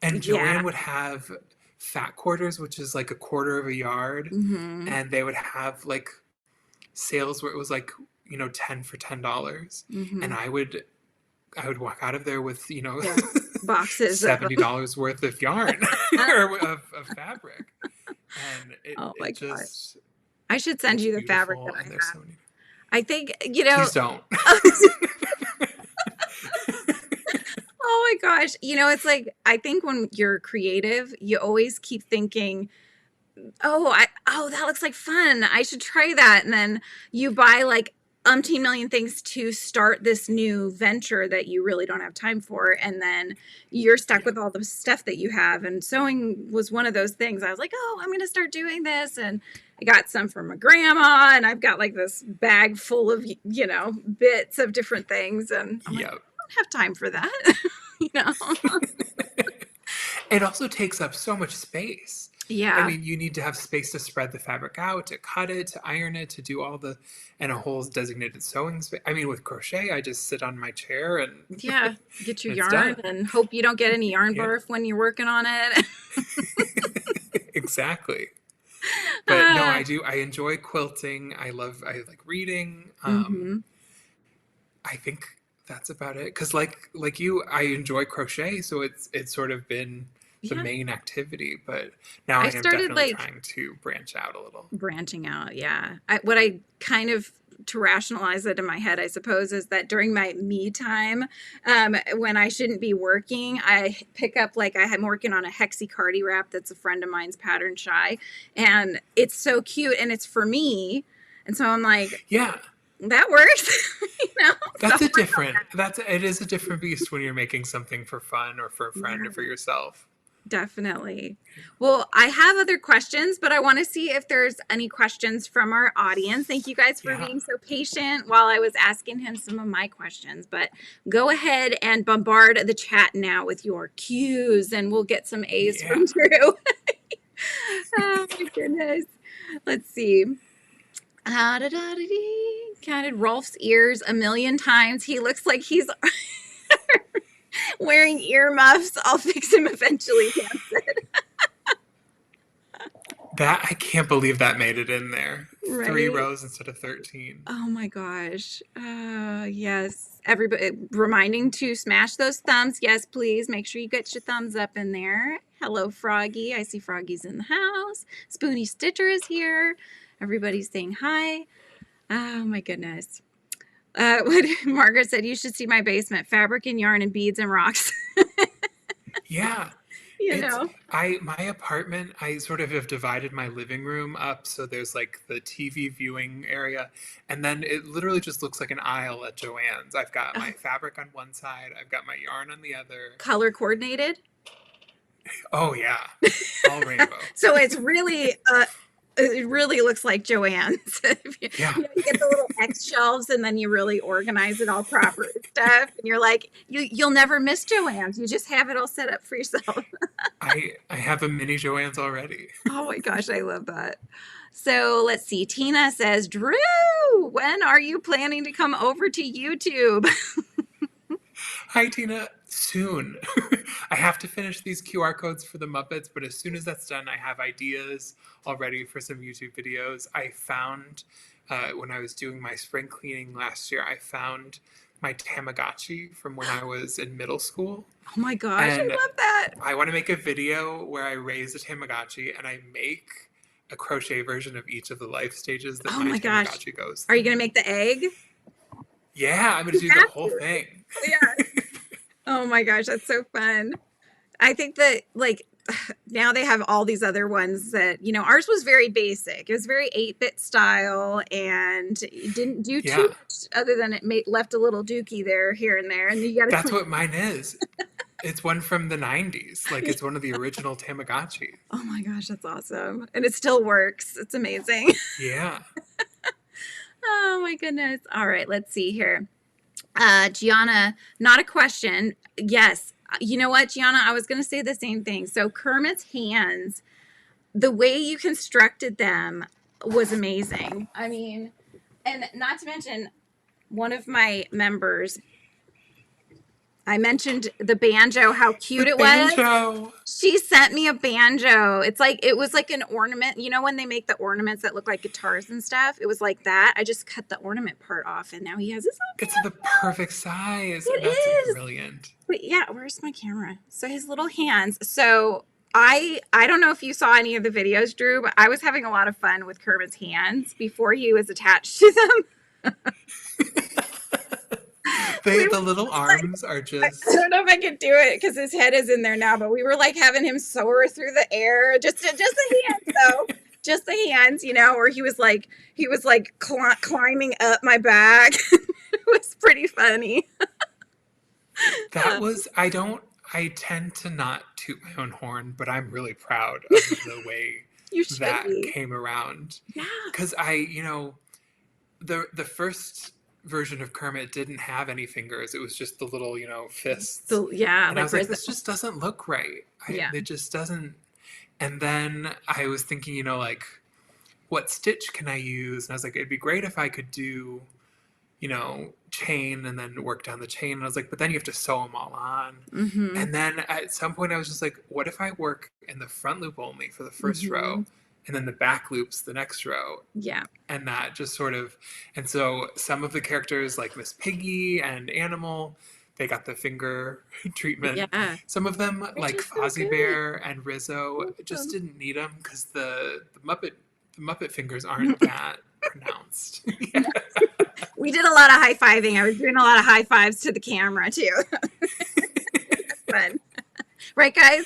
S2: And
S1: Yeah.
S2: Joanne would have fat quarters, which is like a quarter of a yard,
S1: Mm-hmm.
S2: and they would have like sales where it was like 10 for $10,
S1: Mm-hmm.
S2: and I would walk out of there with
S1: Yeah. Boxes of them.
S2: $70 worth of yarn or of fabric, and it
S1: Oh my
S2: it
S1: gosh.
S2: just
S1: I should send
S2: it's
S1: you the fabric that
S2: beautiful,
S1: I
S2: and there's
S1: have.
S2: so many.
S1: I think,
S2: Please don't.
S1: oh my gosh. It's like, I think when you're creative, you always keep thinking, oh, that looks like fun. I should try that. And then you buy like umpteen million things to start this new venture that you really don't have time for. And then you're stuck
S2: Yeah.
S1: with all the stuff that you have. And sewing was one of those things. I was like, oh, I'm going to start doing this. And I got some from my grandma, and I've got like this bag full of, bits of different things. And I'm like,
S2: Yep.
S1: I don't have time for that. you know?
S2: It also takes up so much space. I
S1: Yeah.
S2: mean, you need to have space to spread the fabric out, to cut it, to iron it, to do and a whole designated sewing space. I mean, with crochet, I just sit on my chair and
S1: Yeah. Get your
S2: it's
S1: yarn
S2: done.
S1: and hope you don't get any yarn
S2: Yeah,
S1: barf when you're working on it.
S2: exactly. But no,
S1: uh,
S2: I do. I enjoy quilting. I like reading.
S1: hmm
S2: I think that's about it. Because like you, I enjoy crochet, so it's sort of been the
S1: Yeah.
S2: main activity. But now
S1: I
S2: I am
S1: started
S2: definitely
S1: like
S2: trying to branch out a little.
S1: branching out. Yeah. What I kind of, to rationalize it in my head, I suppose, is that during my me time, when I shouldn't be working, I pick up, like, I'm working on a hexi-cardi wrap that's a friend of mine's pattern shy, and it's so cute and it's for me. And so I'm like,
S2: Yeah,
S1: that works, So
S2: it is a different beast when you're making something for fun or for a friend or for
S1: yeah.
S2: yourself.
S1: Definitely. Well, I have other questions, but I want to see if there's any questions from our audience. Thank you guys for
S2: Yeah.
S1: being so patient while I was asking him some of my questions. But go ahead and bombard the chat now with your cues, and we'll get some A's
S2: Yeah.
S1: from Drew. Oh my goodness. Let's see. Counted Rolf's ears a million times. He looks like he's wearing earmuffs. I'll fix him eventually, Pam said.
S2: That I can't believe that made it in there.
S1: Right?
S2: 3 rows instead of 13.
S1: Oh my gosh. Yes. Everybody reminding to smash those thumbs. Yes, please. Make sure you get your thumbs up in there. Hello, Froggy. I see Froggy's in the house. Spoony Stitcher is here. Everybody's saying hi. Oh my goodness. What Margaret said, you should see my basement. Fabric and yarn and beads and rocks.
S2: Yeah.
S1: You know.
S2: My apartment, I sort of have divided my living room up so there's like the TV viewing area, and then it literally just looks like an aisle at Joann's. I've got my fabric on one side, I've got my yarn on the other.
S1: Color coordinated?
S2: Oh yeah. All rainbow.
S1: So it's really it really looks like Joann's.
S2: Yeah.
S1: You get the little X shelves and then you really organize it all proper and stuff. And you're like, you'll never miss Joann's. You just have it all set up for yourself.
S2: I have a mini Joann's already.
S1: Oh my gosh, I love that. So let's see. Tina says, Drew, when are you planning to come over to YouTube?
S2: Hi, Tina. Soon. I have to finish these QR codes for the Muppets, but as soon as that's done, I have ideas already for some YouTube videos. I found, when I was doing my spring cleaning last year, I found my Tamagotchi from when I was in middle school.
S1: Oh my gosh, and I love that.
S2: I want to make a video where I raise a Tamagotchi and I make a crochet version of each of the life stages that my Tamagotchi goes through.
S1: Are you going to make the egg?
S2: Yeah, I'm going to do the whole thing.
S1: Yeah. Oh my gosh, that's so fun. I think that like now they have all these other ones that, you know, ours was very basic. It was very 8-bit style and it didn't do too much other than it left a little dookie there, here and there. And you got to
S2: That's what mine is. It's one from the 90s. Like it's one of the original Tamagotchi.
S1: Oh my gosh, that's awesome. And it still works. It's amazing.
S2: Yeah.
S1: Oh my goodness. All right, let's see here. Gianna, not a question. Yes. You know what, Gianna? I was going to say the same thing. So Kermit's hands, the way you constructed them was amazing. I mean, and not to mention one of my members, I mentioned the banjo, how cute it was. She sent me a banjo. It's like, it was like an ornament. You know when they make the ornaments that look like guitars and stuff? It was like that. I just cut the ornament part off and now he has his own banjo.
S2: It's the perfect size. That's brilliant.
S1: But yeah, where's my camera? So his little hands. So I don't know if you saw any of the videos, Drew, but I was having a lot of fun with Kermit's hands before he was attached to them.
S2: The little arms are just...
S1: I don't know if I could do it because his head is in there now, but we were like having him soar through the air. Just the hands, though. Just the hands, you know, where he was like climbing up my back. It was pretty funny.
S2: That was... I tend to not toot my own horn, but I'm really proud of the way that came around.
S1: Yeah.
S2: Because the first version of Kermit didn't have any fingers. It was just the little, fists.
S1: And
S2: I was like, this just doesn't look right. It just doesn't. And then I was thinking, what stitch can I use? And I was like, it'd be great if I could do, chain and then work down the chain. And I was like, but then you have to sew them all on. Mm-hmm. And then at some point I was just like, what if I work in the front loop only for the first row? And then the back loops the next row.
S1: Yeah.
S2: And that just sort of, and so some of the characters like Miss Piggy and Animal, they got the finger treatment.
S1: Yeah.
S2: Some of them like Fozzie Bear and Rizzo just didn't need them because the Muppet fingers aren't that pronounced. Yeah.
S1: We did a lot of high-fiving. I was doing a lot of high fives to the camera too. Fun. Right, guys?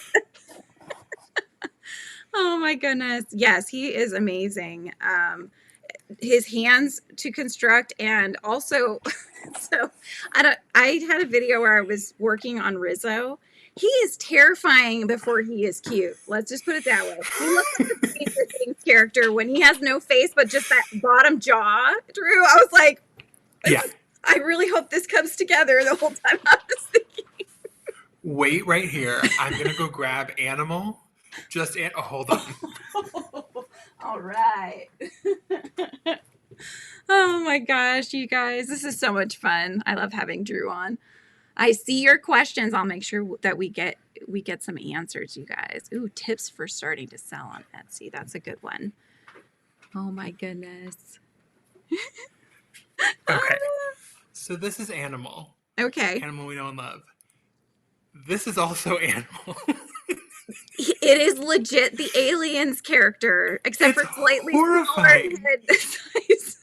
S1: Oh my goodness. Yes, he is amazing. His hands to construct, and also, so I had a video where I was working on Rizzo. He is terrifying before he is cute. Let's just put it that way. He looks like a Stranger Things character when he has no face, but just that bottom jaw. Drew, I was like,
S2: yeah.
S1: I really hope this comes together. The whole time I was thinking.
S2: Wait right here. I'm going to go grab Animal. Hold on.
S1: All right. Oh my gosh, you guys, this is so much fun. I love having Drew on. I see your questions. I'll make sure that we get some answers, you guys. Ooh, tips for starting to sell on Etsy. That's a good one. Oh my goodness.
S2: Okay, so this is Animal.
S1: Okay.
S2: Animal we know and love. This is also Animal.
S1: It is legit the Aliens character, except
S2: It's
S1: for slightly smaller
S2: horrifying.
S1: head size.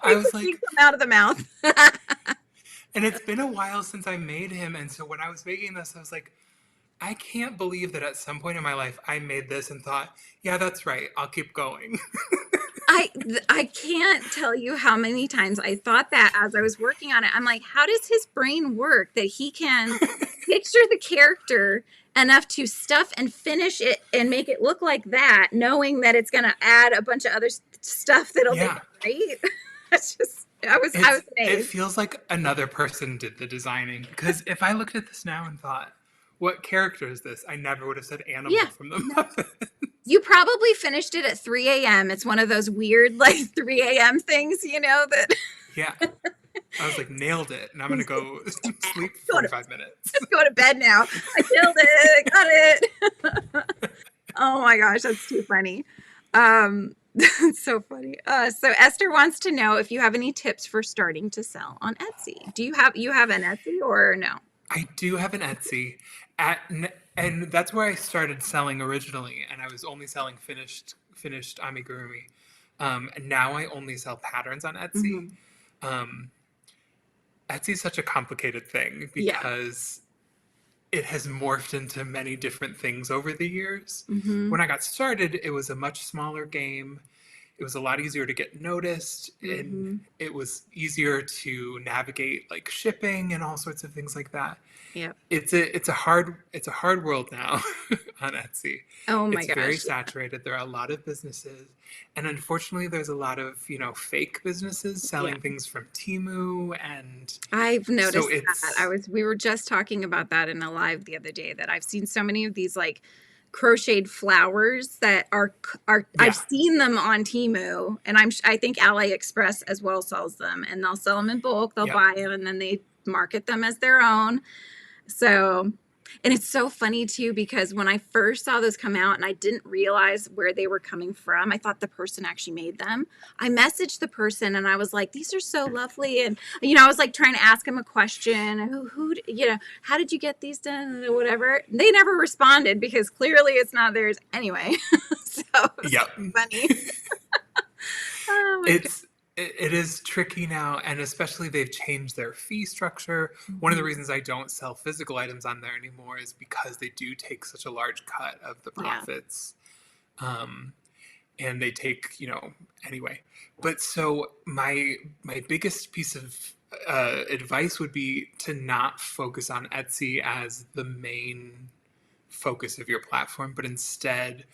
S2: I
S1: Like the
S2: was
S1: thing
S2: like,
S1: come out of the mouth.
S2: and it's been a while since I made him, and so when I was making this, I was like, I can't believe that at some point in my life I made this and thought, yeah, that's right, I'll keep going.
S1: I can't tell you how many times I thought that as I was working on it. I'm like, how does his brain work that he can picture the character enough to stuff and finish it and make it look like that, knowing that it's going to add a bunch of other stuff that'll make
S2: Yeah,
S1: it great? It's just, I was
S2: it
S1: amazed.
S2: feels like another person did the designing, because if I looked at this now and thought, what character is this? I never would have said Animal
S1: Yeah.
S2: from the
S1: No.
S2: Muppets.
S1: You probably finished it at 3 a.m. It's one of those weird, like 3 a.m. things, that
S2: Yeah, I was like, nailed it, and I'm gonna go sleep for
S1: go to,
S2: 45 minutes.
S1: just go to bed now. I killed it. I got it. Oh my gosh, that's too funny. That's so funny. So Esther wants to know if you have any tips for starting to sell on Etsy. Do you have an Etsy or no?
S2: I do have an Etsy, at, and that's where I started selling originally, and I was only selling finished amigurumi. And now I only sell patterns on Etsy.
S1: Mm-hmm.
S2: Um, Etsy is such a complicated thing
S1: Yeah.
S2: because it has morphed into many different things over the years.
S1: Mm-hmm.
S2: When I got started, it was a much smaller game. It was a lot easier to get noticed, and
S1: Mm-hmm.
S2: it was easier to navigate like shipping and all sorts of things like that.
S1: Yep.
S2: It's a hard world now on Etsy.
S1: Oh my
S2: It's very
S1: gosh.
S2: saturated. There are a lot of businesses, and unfortunately, there's a lot of fake businesses
S1: Yeah.
S2: selling things from Temu, and
S1: I've
S2: so
S1: noticed
S2: it's
S1: that. We were just talking about that in a live the other day that I've seen so many of these like crocheted flowers that are I've
S2: yeah,
S1: seen them on Temu, and I think AliExpress as well sells them, and they'll sell them in bulk. They'll
S2: yeah,
S1: buy them and then they market them as their own. So, and it's so funny too, because when I first saw those come out and I didn't realize where they were coming from, I thought the person actually made them. I messaged the person and I was like, these are so lovely. And, I was like trying to ask him a question. How did you get these done? Or whatever. They never responded because clearly it's not theirs anyway. So it's
S2: yeah.
S1: funny. Oh my
S2: It is tricky now, and especially they've changed their fee structure. One of the
S1: God.
S2: reasons I don't sell physical items on there anymore is because they do take such a large cut of the
S1: Yeah.
S2: profits. Um, and they take, anyway. But so my biggest piece of advice would be to not focus on Etsy as the main focus of your platform, but instead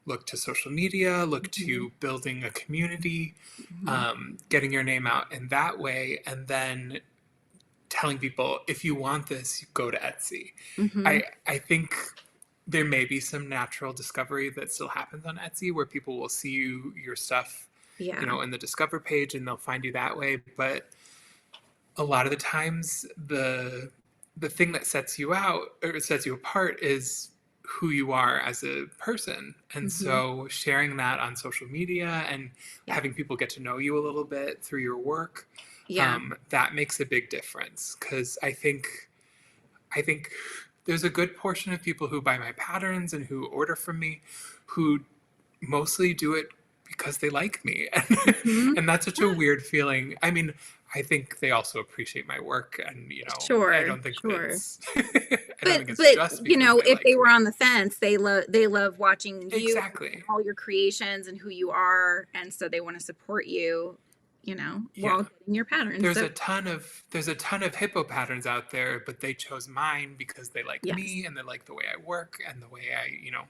S2: look to social media, look
S1: Mhm.
S2: to building a community,
S1: Mhm.
S2: getting your name out in that way, and then telling people, if you want this, you go to Etsy.
S1: Mhm.
S2: I think there may be some natural discovery that still happens on Etsy where people will see your stuff,
S1: Yeah.
S2: in the discover page, and they'll find you that way. But a lot of the times, the thing that sets you out or sets you apart is who you are as a person. And
S1: Mhm.
S2: so sharing that on social media and
S1: Yeah.
S2: having people get to know you a little bit through your work,
S1: Yeah.
S2: that makes a big difference. Because I think there's a good portion of people who buy my patterns and who order from me who mostly do it because they like me.
S1: Mhm.
S2: And that's such a weird feeling. I mean, I think they also appreciate my work, and I
S1: Sure,
S2: don't think
S1: sure.
S2: it's I don't
S1: But
S2: think it's
S1: but
S2: just because they
S1: if they
S2: like
S1: were
S2: me.
S1: on the fence, they love watching you and
S2: Exactly.
S1: all your creations and who you are, and so they want to support you,
S2: Yeah.
S1: while getting your patterns.
S2: There's
S1: So
S2: a ton of hippo patterns out there, but they chose mine because they like
S1: yes,
S2: me and they like the way I work and the way I.
S1: yeah,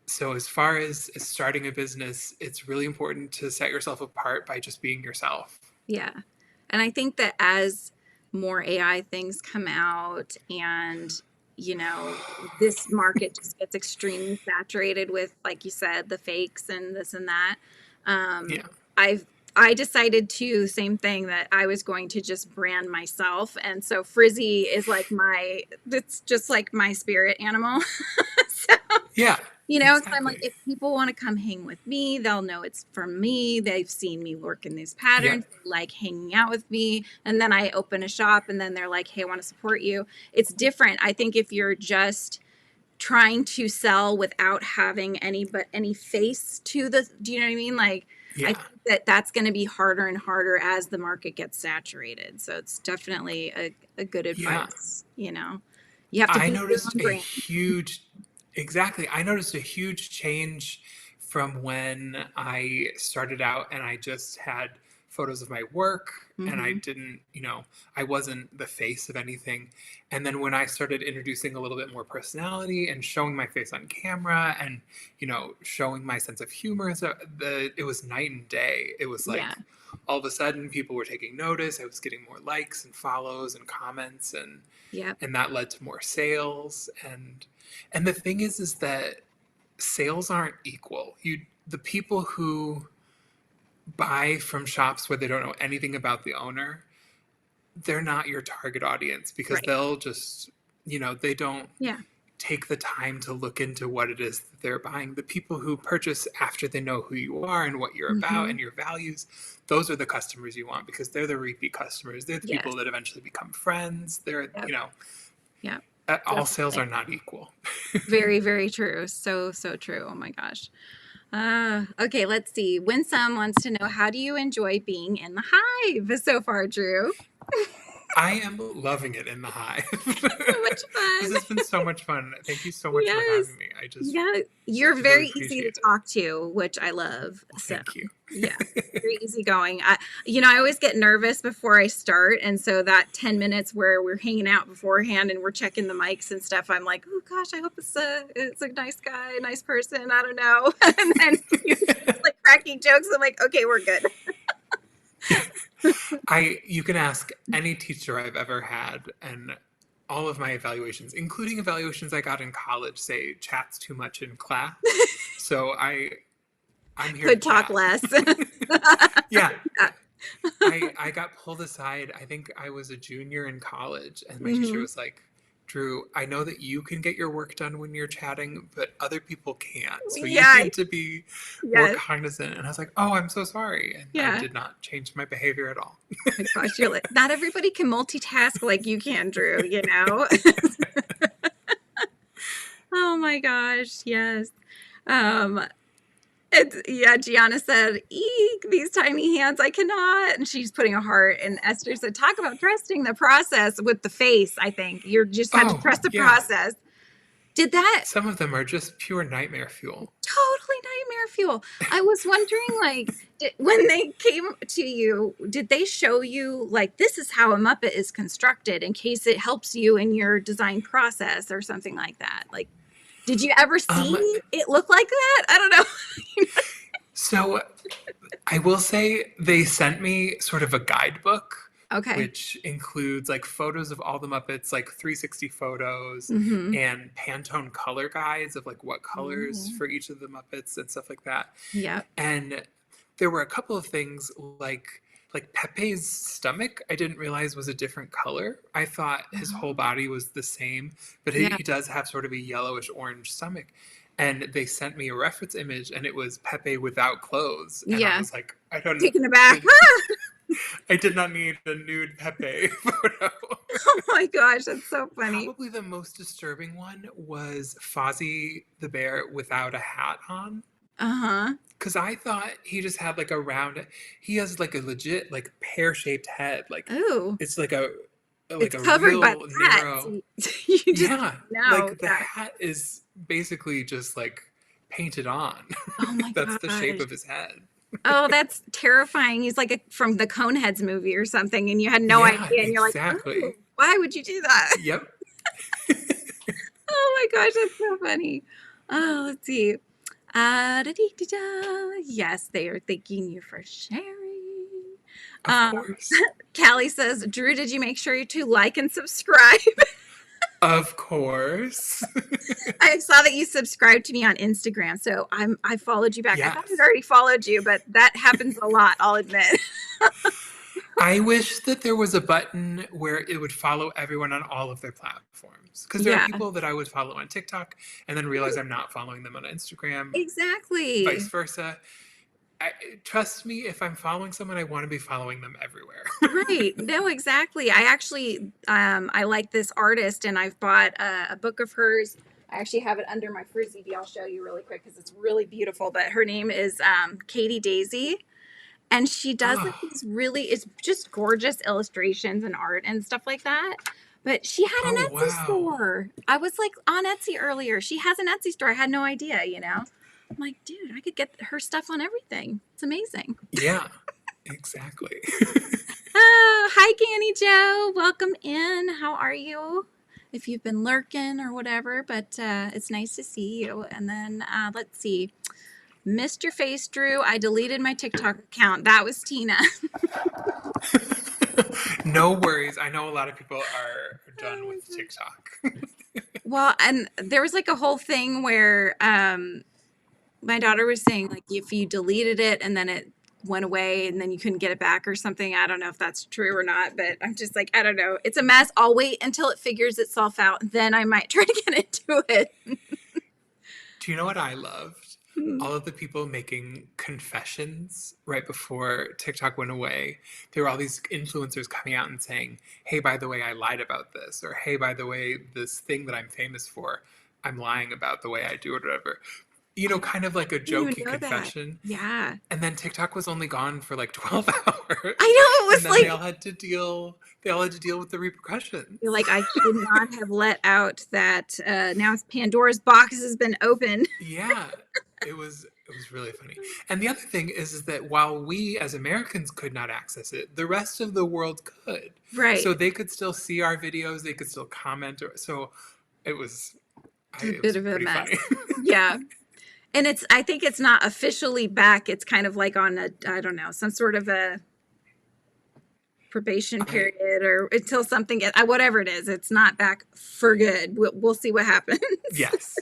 S2: So as far as starting a business, it's really important to set yourself apart by just being yourself.
S1: yeah. And I think that as more AI things come out and you know, this market just gets extremely saturated with, like you said, the fakes and this and that.
S2: Yeah.
S1: I've I decided to same thing that I was going to just brand myself, and so Frizzy is like it's just like my spirit animal. So
S2: Yeah,
S1: you know, so I'm like,
S2: exactly.
S1: if people want to come hang with me, they'll know it's from me. They've seen me work in these
S2: Yeah.
S1: patterns, they like hanging out with me. And then I open a shop and then they're like, hey, I want to support you. It's different. I think if you're just trying to sell without having any face to the, do you know what I mean? Like, I
S2: Yeah.
S1: think that that's going to be harder and harder as the market gets saturated. So it's definitely a good
S2: Yeah.
S1: advice, you know. You have to
S2: I
S1: be your
S2: noticed
S1: own
S2: a
S1: brand.
S2: huge, exactly. I noticed a huge change from when I started out and I just had photos of my work and I
S1: Hmm.
S2: didn't, I wasn't the face of anything. And then when I started introducing a little bit more personality and showing my face on camera and, showing my sense of humor, so it was night and day. It was
S1: Yeah.
S2: like all of a sudden people were taking notice. I was getting more likes and follows and comments
S1: Yep.
S2: and that led to more sales and the thing is that sales aren't equal. The people who buy from shops where they don't know anything about the owner, they're not your target audience because
S1: Right.
S2: they'll just, they don't
S1: Yeah.
S2: take the time to look into what it is that they're buying. The people who purchase after they know who you are and what you're about
S1: Hmm.
S2: and your values, those are the customers you want because they're the repeat customers. They're the
S1: Yes.
S2: people that eventually become friends.
S1: Yep. Yep.
S2: All sales
S1: Definitely.
S2: are not equal.
S1: Very, very true. So, so true. Oh my gosh. Okay, let's see. Winsome wants to know, how do you enjoy being in the hive so far, Drew?
S2: I am loving it in the hive.
S1: So much
S2: This
S1: fun.
S2: has been so much fun. Thank you so much for
S1: Yes.
S2: having me.
S1: Yeah. You're
S2: I really
S1: very easy to
S2: appreciate it.
S1: talk to, which I love.
S2: Well,
S1: So,
S2: thank you.
S1: yeah, very easygoing. I always get nervous before I start. And so that 10 minutes where we're hanging out beforehand and we're checking the mics and stuff, I'm like, oh gosh, I hope it's a nice guy, a nice person. I don't know. And then you like cracking jokes. I'm like, okay, we're good.
S2: You can ask any teacher I've ever had, and all of my evaluations, including evaluations I got in college, say chats too much in class. So I'm here to
S1: Could talk
S2: chat.
S1: less.
S2: Yeah,
S1: Yeah.
S2: I got pulled aside. I think I was a junior in college, and my teacher
S1: Hmm.
S2: was like, Drew, I know that you can get your work done when you're chatting, but other people can't. So you
S1: Yeah.
S2: need to be more
S1: Yes.
S2: cognizant. And I was like, oh, I'm so sorry. And I
S1: Yeah.
S2: did not change my behavior at all.
S1: Oh my gosh, you're like, not everybody can multitask like you can, Drew, you know? Oh my gosh, yes. Um, yeah, Gianna said, eek, these tiny hands, I cannot. And she's putting a heart. And Esther said, talk about trusting the process with the face, I think. You just have to
S2: Oh,
S1: trust the
S2: yeah.
S1: process. Did that
S2: Some of them are just pure nightmare fuel.
S1: totally nightmare fuel? I was wondering, like, when they came to you, did they show you, like, this is how a Muppet is constructed in case it helps you in your design process or something like that? Like, did you ever see
S2: Um,
S1: it look like that? I don't know.
S2: so I will say they sent me sort of a guidebook,
S1: Okay.
S2: which includes like photos of all the Muppets, like 360 photos
S1: Mm-hmm.
S2: and Pantone color guides of like what colors
S1: Oh.
S2: for each of the Muppets and stuff like that.
S1: Yep.
S2: And there were a couple of things like Pepe's stomach, I didn't realize was a different color. I thought his whole
S1: Oh.
S2: body was the same, but
S1: Yeah.
S2: he does have sort of a yellowish orange stomach. And they sent me a reference image, and it was Pepe without clothes. And I
S1: Yeah.
S2: was like, I don't,
S1: Taken aback.
S2: I did not need a nude Pepe photo.
S1: Oh my gosh, that's so funny.
S2: Probably the most disturbing one was Fozzie the bear without a hat on.
S1: Uh-huh.
S2: Because I thought he just had like a round. He has like a legit like pear shaped head. Like
S1: Oh,
S2: it's like a
S1: it's covered by
S2: real
S1: the hat.
S2: narrow.
S1: So you just
S2: Yeah,
S1: know.
S2: like the
S1: Yeah.
S2: hat is basically just like painted on.
S1: Oh my
S2: That's the shape
S1: gosh.
S2: of his head.
S1: Oh, that's terrifying. He's like from the Coneheads movie or something, and you had no
S2: Yeah,
S1: idea, and you're like, oh,
S2: exactly.
S1: why would you do that?
S2: Yep.
S1: Oh my gosh, that's so funny. Oh, let's see. Da-dee-da-da. Yes, they are thanking you for sharing.
S2: Of
S1: Um,
S2: course.
S1: Callie says, Drew, did you make sure to like and subscribe?
S2: Of course.
S1: I saw that you subscribed to me on Instagram, so I followed you back. I thought I'd
S2: Yes.
S1: already followed you, but that happens a lot, I'll admit.
S2: I wish that there was a button where it would follow everyone on all of their platforms. Because there are
S1: Yeah,
S2: people that I would follow on TikTok and then realize I'm not following them on Instagram, vice
S1: exactly.
S2: versa. I, Trust me, if I'm following someone, I want to be following them everywhere.
S1: Right. No, exactly. I actually I like this artist and I've bought a book of hers. I actually have it under my frisbee. I'll show you really quick because it's really beautiful. But her name is Katie Daisy. And she does like
S2: Oh,
S1: these really, it's just gorgeous illustrations and art and stuff like that. But she had an
S2: oh,
S1: Etsy
S2: wow.
S1: store. I was like on Etsy earlier. She has an Etsy store. I had no idea, you know? I'm like, dude, I could get her stuff on everything. It's amazing.
S2: Yeah, exactly.
S1: Oh, hi, Canny Joe. Welcome in. How are you? If you've been lurking or whatever, but it's nice to see you. And then let's see. Mr. Face Drew, I deleted my TikTok account. That was Tina.
S2: No worries. I know a lot of people are done with TikTok.
S1: Well, and there was like a whole thing where my daughter was saying like if you deleted it and then it went away and then you couldn't get it back or something. I don't know if that's true or not, but I'm just like, I don't know. It's a mess. I'll wait until it figures itself out. Then I might try to get into it.
S2: Do you know what I loved?
S1: Hmm.
S2: All of the people making confessions right before TikTok went away. There were all these influencers coming out and saying, hey, by the way, I lied about this. Or, hey, by the way, this thing that I'm famous for, I'm lying about the way I do it, or whatever. You
S1: I
S2: know, kind of like a
S1: didn't even
S2: jokey
S1: know that.
S2: confession.
S1: Yeah.
S2: And then TikTok was only gone for like 12 hours.
S1: I know. It
S2: And
S1: was
S2: then
S1: like,
S2: they all had to deal with the repercussions.
S1: you're like, I should not have let out that now Pandora's box has been opened.
S2: Yeah, it was really funny. And the other thing is that while we as Americans could not access it, the rest of the world could. So
S1: Right.
S2: they could still see our videos, they could still comment. So it was
S1: It's a
S2: it
S1: bit
S2: was
S1: of a
S2: pretty
S1: mess.
S2: funny.
S1: Yeah. And I think it's not officially back. It's kind of like on a, I don't know, some sort of a probation
S2: I
S1: period or until something gets, whatever it is, it's not back for good. We'll see what happens.
S2: Yes.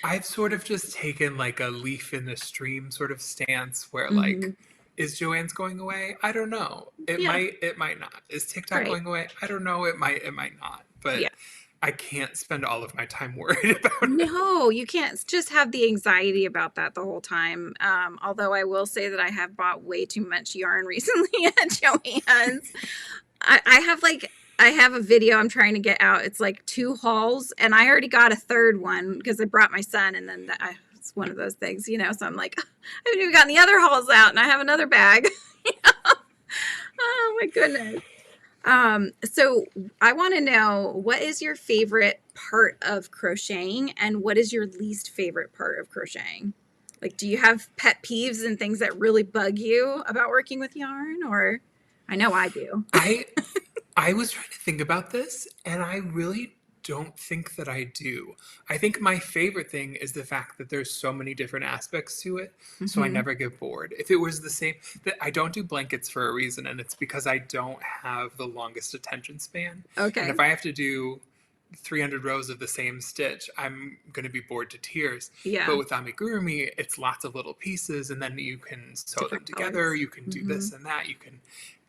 S2: I've sort of just taken like a leaf in the stream sort of stance where
S1: Hmm.
S2: like is Joanne's going away? I don't know.
S1: Yeah.
S2: It might not. Is TikTok
S1: Right.
S2: going away? I don't know. It might not. But
S1: Yeah.
S2: I can't spend all of my time worried about it.
S1: No, you can't just have the anxiety about that the whole time. Although I will say that I have bought way too much yarn recently at Joann's. I have like I have a video I'm trying to get out. It's like 2 hauls, and I already got a third one because I brought my son, and then it's one of those things, you know. So I'm like, I haven't even gotten the other hauls out, and I have another bag. Oh my goodness. So I want to know what is your favorite part of crocheting and what is your least favorite part of crocheting? Like, do you have pet peeves and things that really bug you about working with yarn? Or I know I do.
S2: I I was trying to think about this and I really don't think that I do. I think my favorite thing is the fact that there's so many different aspects to it, so I
S1: Hmm.
S2: never get bored. If it was the same that I don't do blankets for a reason and it's because I don't have the longest attention span. And
S1: Okay.
S2: if I have to do 300 rows of the same stitch, I'm going to be bored to tears. But
S1: Yeah.
S2: with amigurumi, it's lots of little pieces, and then you can sew them
S1: Different
S2: together.
S1: colors.
S2: You can do
S1: Hmm.
S2: this and that.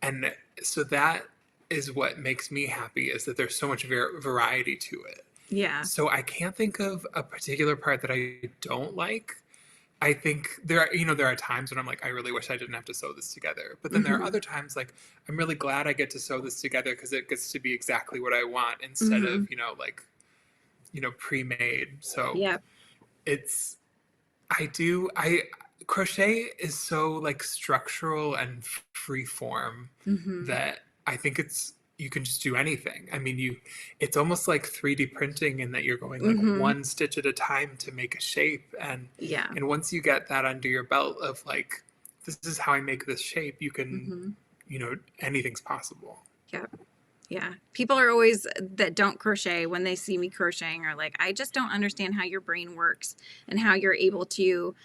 S2: And so that is what makes me happy is that there's so much variety to it.
S1: Yeah.
S2: So I can't think of a particular part that I don't like. I think there are times when I'm like, I really wish I didn't have to sew this together. But then there are
S1: Hmm.
S2: other times like, I'm really glad I get to sew this together because it gets to be exactly what I want instead
S1: Hmm.
S2: of, like, pre-made. So
S1: Yeah.
S2: it's, I crochet is so like structural and free form
S1: Hmm.
S2: that I think you can just do anything. I mean, it's almost like 3D printing in that you're going like
S1: Hmm.
S2: one stitch at a time to make a shape.
S1: Yeah.
S2: And once you get that under your belt of like, this is how I make this shape, you can,
S1: Hmm.
S2: anything's possible.
S1: Yeah. Yeah. People are always that don't crochet when they see me crocheting are like, I just don't understand how your brain works and how you're able to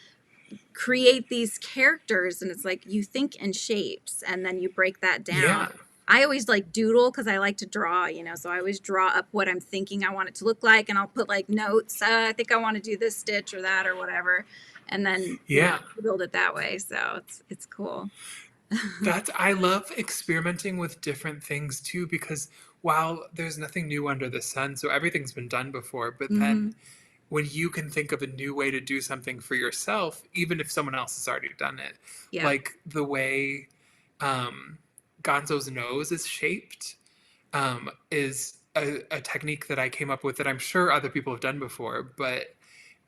S1: create these characters. And it's like you think in shapes and then you break that
S2: Yeah.
S1: down. I always like doodle because I like to draw, so I always draw up what I'm thinking I want it to look like, and I'll put like notes. I think I want to do this stitch or that or whatever, and then
S2: Yeah.
S1: build it that way. So it's cool.
S2: I love experimenting with different things too, because while there's nothing new under the sun, so everything's been done before, but
S1: Hmm.
S2: then when you can think of a new way to do something for yourself, even if someone else has already done it,
S1: Yeah.
S2: like the way um, Gonzo's nose is shaped, is a technique that I came up with that I'm sure other people have done before, but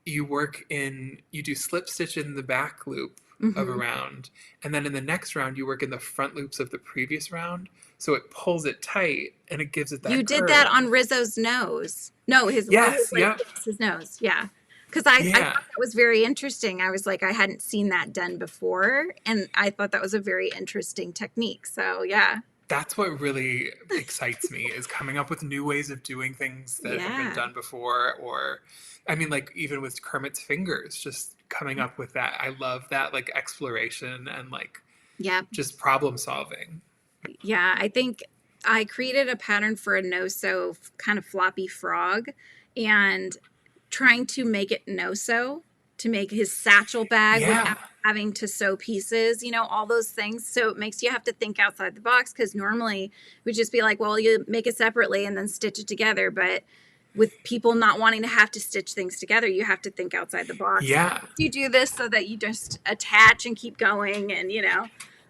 S2: you do slip stitch in the back loop of a
S1: Hmm.
S2: round, and then in the next round you work in the front loops of the previous round, so it pulls it tight and it gives it
S1: You
S2: that
S1: did that
S2: curve.
S1: on Rizzo's nose. No, his one of his
S2: Yes,
S1: like
S2: yep.
S1: yes, his nose. Yeah. Because I thought
S2: Yeah,
S1: that was very interesting. I was like, I hadn't seen that done before. And I thought that was a very interesting technique. So yeah.
S2: that's what really excites me, is coming up with new ways of doing things that have been
S1: Yeah.
S2: done before. Or I mean, like even with Kermit's fingers, just coming up with that. I love that, like exploration and like
S1: Yeah.
S2: just problem solving.
S1: Yeah. I think I created a pattern for a no-sew kind of floppy frog and trying to make it no-sew to make his satchel bag
S2: Yeah.
S1: without having to sew pieces, all those things. So it makes you have to think outside the box because normally we'd just be like, well, you make it separately and then stitch it together. But with people not wanting to have to stitch things together, you have to think outside the box.
S2: Yeah,
S1: You do this so that you just attach and keep going and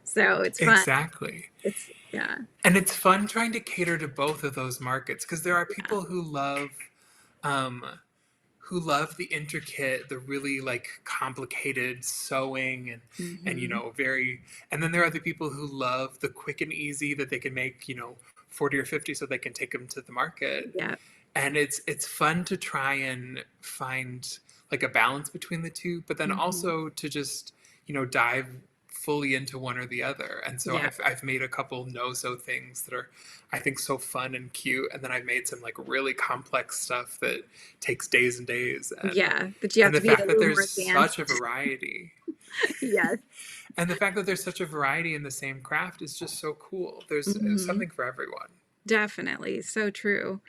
S1: so it's fun.
S2: exactly.
S1: It's yeah.
S2: And it's fun trying to cater to both of those markets, because there are
S1: Yeah.
S2: people um, who love the intricate, the really like complicated sewing and
S1: Hmm.
S2: very, and then there are other people who love the quick and easy that they can make 40 or 50 so they can take them to the market.
S1: Yeah.
S2: And it's fun to try and find like a balance between the two, but then
S1: Hmm.
S2: also to just dive fully into one or the other. And so
S1: Yeah.
S2: I've made a couple no so things that are, I think, so fun and cute, and then I've made some like really complex stuff that takes days and days.
S1: Yeah. But you have
S2: And
S1: to
S2: the
S1: be a
S2: fact that
S1: little
S2: there's
S1: more
S2: such
S1: advanced.
S2: a variety,
S1: Yes.
S2: and the fact that there's such a variety in the same craft is just so cool. There's
S1: Hmm.
S2: something for everyone.
S1: Definitely. So true.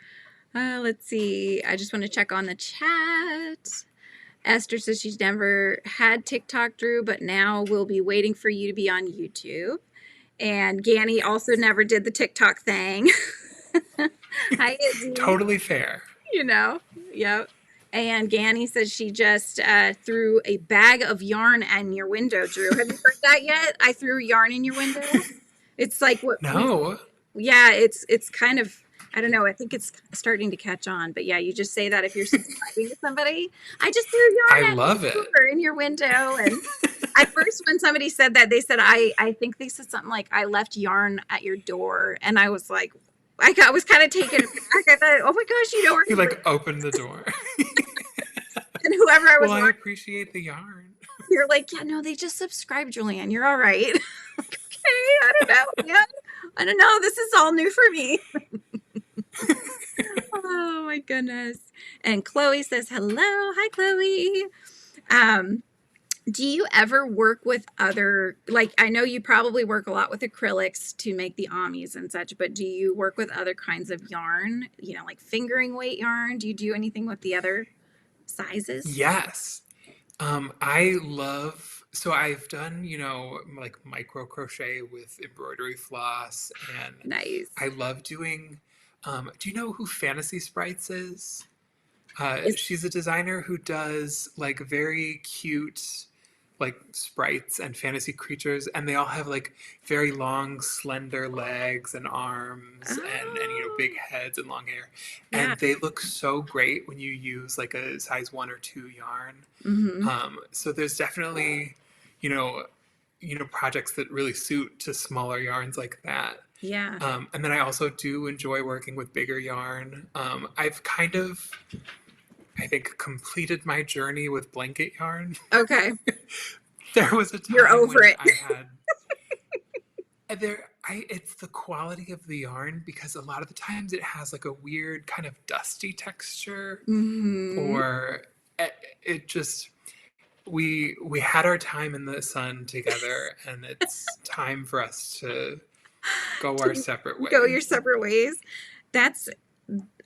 S1: Let's see. I just want to check on the chat. Esther says she's never had TikTok, Drew, but now we'll be waiting for you to be on YouTube. And Ganny also never did the TikTok thing. Hi, Izzy.
S2: Totally fair.
S1: You know, yep. And Ganny says she just threw a bag of yarn in your window, Drew. Have you heard that yet? I threw yarn in your window. It's like what we
S2: No,
S1: yeah, it's kind of I don't know. I think it's starting to catch on. But yeah, you just say that if you're subscribing to somebody. I just threw
S2: I
S1: yarn at
S2: love it.
S1: your in your window. And at first, when somebody said that, they said I think they said something like I left yarn at your door, and I was like, I was kind of taken aback. I thought, oh my gosh, you know where
S2: You
S1: he lives.
S2: like opened the door.
S1: And whoever I was
S2: Well, I
S1: watching,
S2: appreciate the yarn.
S1: you're like, yeah, no, they just subscribed, Julianne. You're all right. Okay, I don't know, man. I don't know. This is all new for me. Oh my goodness. And Chloe says, hello. Hi, Chloe. Um, do you ever work with other, like, I know you probably work a lot with acrylics to make the amis and such, but do you work with other kinds of yarn, like fingering weight yarn? Do you do anything with the other sizes?
S2: Yes. I love, so I've done, like micro crochet with embroidery floss, and
S1: Nice.
S2: I love doing, do you know who Fantasy Sprites is?
S1: Is
S2: She's a designer who does like very cute, like sprites and fantasy creatures, and they all have like very long, slender legs and arms, and big
S1: oh,
S2: heads and long hair,
S1: yeah.
S2: and they look so great when you use like a size 1 or 2 yarn.
S1: Mm-hmm.
S2: So there's definitely, you know, projects that really suit to smaller yarns like that.
S1: Yeah.
S2: And then I also do enjoy working with bigger yarn. I've kind of, I think, completed my journey with blanket yarn.
S1: Okay.
S2: There was a
S1: You're
S2: time
S1: over
S2: when
S1: it.
S2: I had it's the quality of the yarn, because a lot of the times it has like a weird kind of dusty texture,
S1: Mm-hmm.
S2: or it just, we had our time in the sun together, and it's time for us to Go our separate
S1: Go your
S2: ways.
S1: separate ways. That's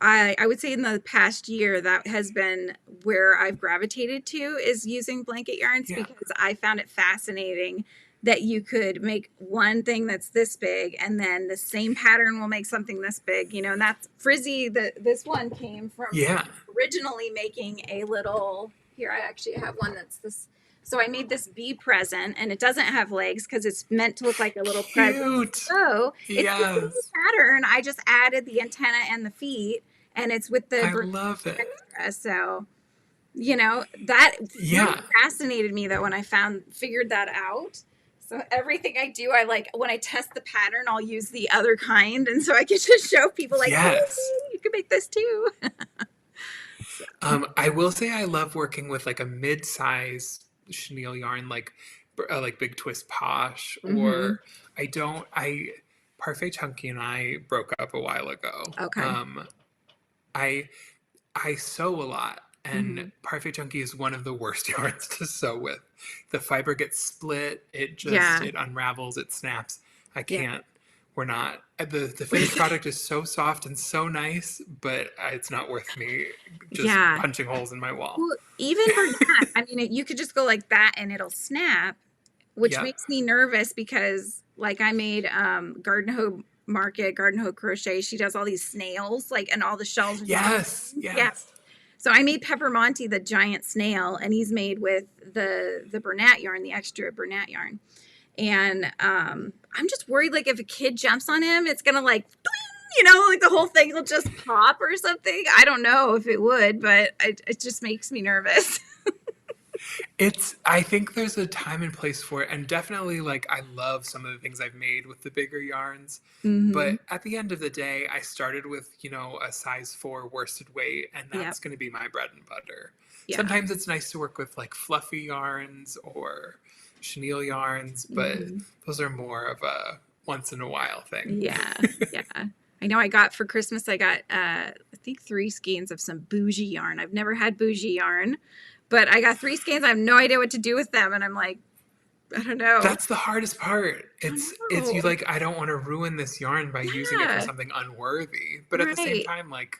S1: I would say in the past year that has been where I've gravitated to is using blanket yarns
S2: Yeah.
S1: because I found it fascinating that you could make one thing that's this big and then the same pattern will make something this big, and that's frizzy. This one came from
S2: Yeah.
S1: originally making a little, here I actually have one that's this. So I made this bee present and it doesn't have legs because it's meant to look like a little present.
S2: Cute.
S1: So it's the same
S2: Yes.
S1: pattern. I just added the antenna and the feet and it's with the
S2: I
S1: bird
S2: love it.
S1: extra. So, that really
S2: Yeah.
S1: fascinated me that when I figured that out. So everything I do, I like when I test the pattern, I'll use the other kind. And so I can just show people like, hey,
S2: Yes.
S1: you can make this too.
S2: I will say I love working with like a mid-size chenille yarn, like Big Twist Posh,
S1: Mm-hmm.
S2: or I don't. I Parfait Chunky and I broke up a while ago.
S1: Okay.
S2: I I sew a lot, and
S1: Mm-hmm.
S2: Parfait Chunky is one of the worst yarns to sew with. The fiber gets split.
S1: Yeah.
S2: It unravels. It snaps. I
S1: Yeah.
S2: can't. We're not. The finished product is so soft and so nice, but it's not worth me just
S1: Yeah.
S2: punching holes in my wall.
S1: Well, even for that, I mean, you could just go like that and it'll snap, which
S2: Yep.
S1: makes me nervous because like I made Garden Hoe Crochet. She does all these snails, like, and all the shells are just
S2: Yes.
S1: yeah.
S2: Yes.
S1: So I made Peppermonte the giant snail, and he's made with the Bernat yarn, the extra Bernat yarn. And I'm just worried, like, if a kid jumps on him, it's gonna like, like the whole thing will just pop or something. I don't know if it would, but it just makes me nervous.
S2: I think there's a time and place for it, and definitely like I love some of the things I've made with the bigger yarns.
S1: Mm-hmm.
S2: But at the end of the day, I started with, a size 4 worsted weight, and
S1: Yep.
S2: that's going to be my bread and butter.
S1: Yeah.
S2: Sometimes it's nice to work with like fluffy yarns or chenille yarns, but
S1: Mm-hmm.
S2: those are more of a once in a while thing.
S1: Yeah. Yeah. I know I got for Christmas, I got, I think 3 skeins of some bougie yarn. I've never had bougie yarn, but I got 3 skeins. I have no idea what to do with them. And I'm like, I don't know.
S2: That's the hardest part.
S1: I
S2: It's you
S1: know.
S2: like, I don't want to ruin this yarn by using it for
S1: Yeah.
S2: something unworthy, but at the same
S1: Right.
S2: time, like,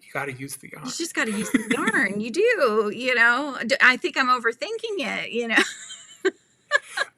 S2: you got to use the
S1: You
S2: yarn.
S1: just got to use the yarn. You do. I think I'm overthinking it.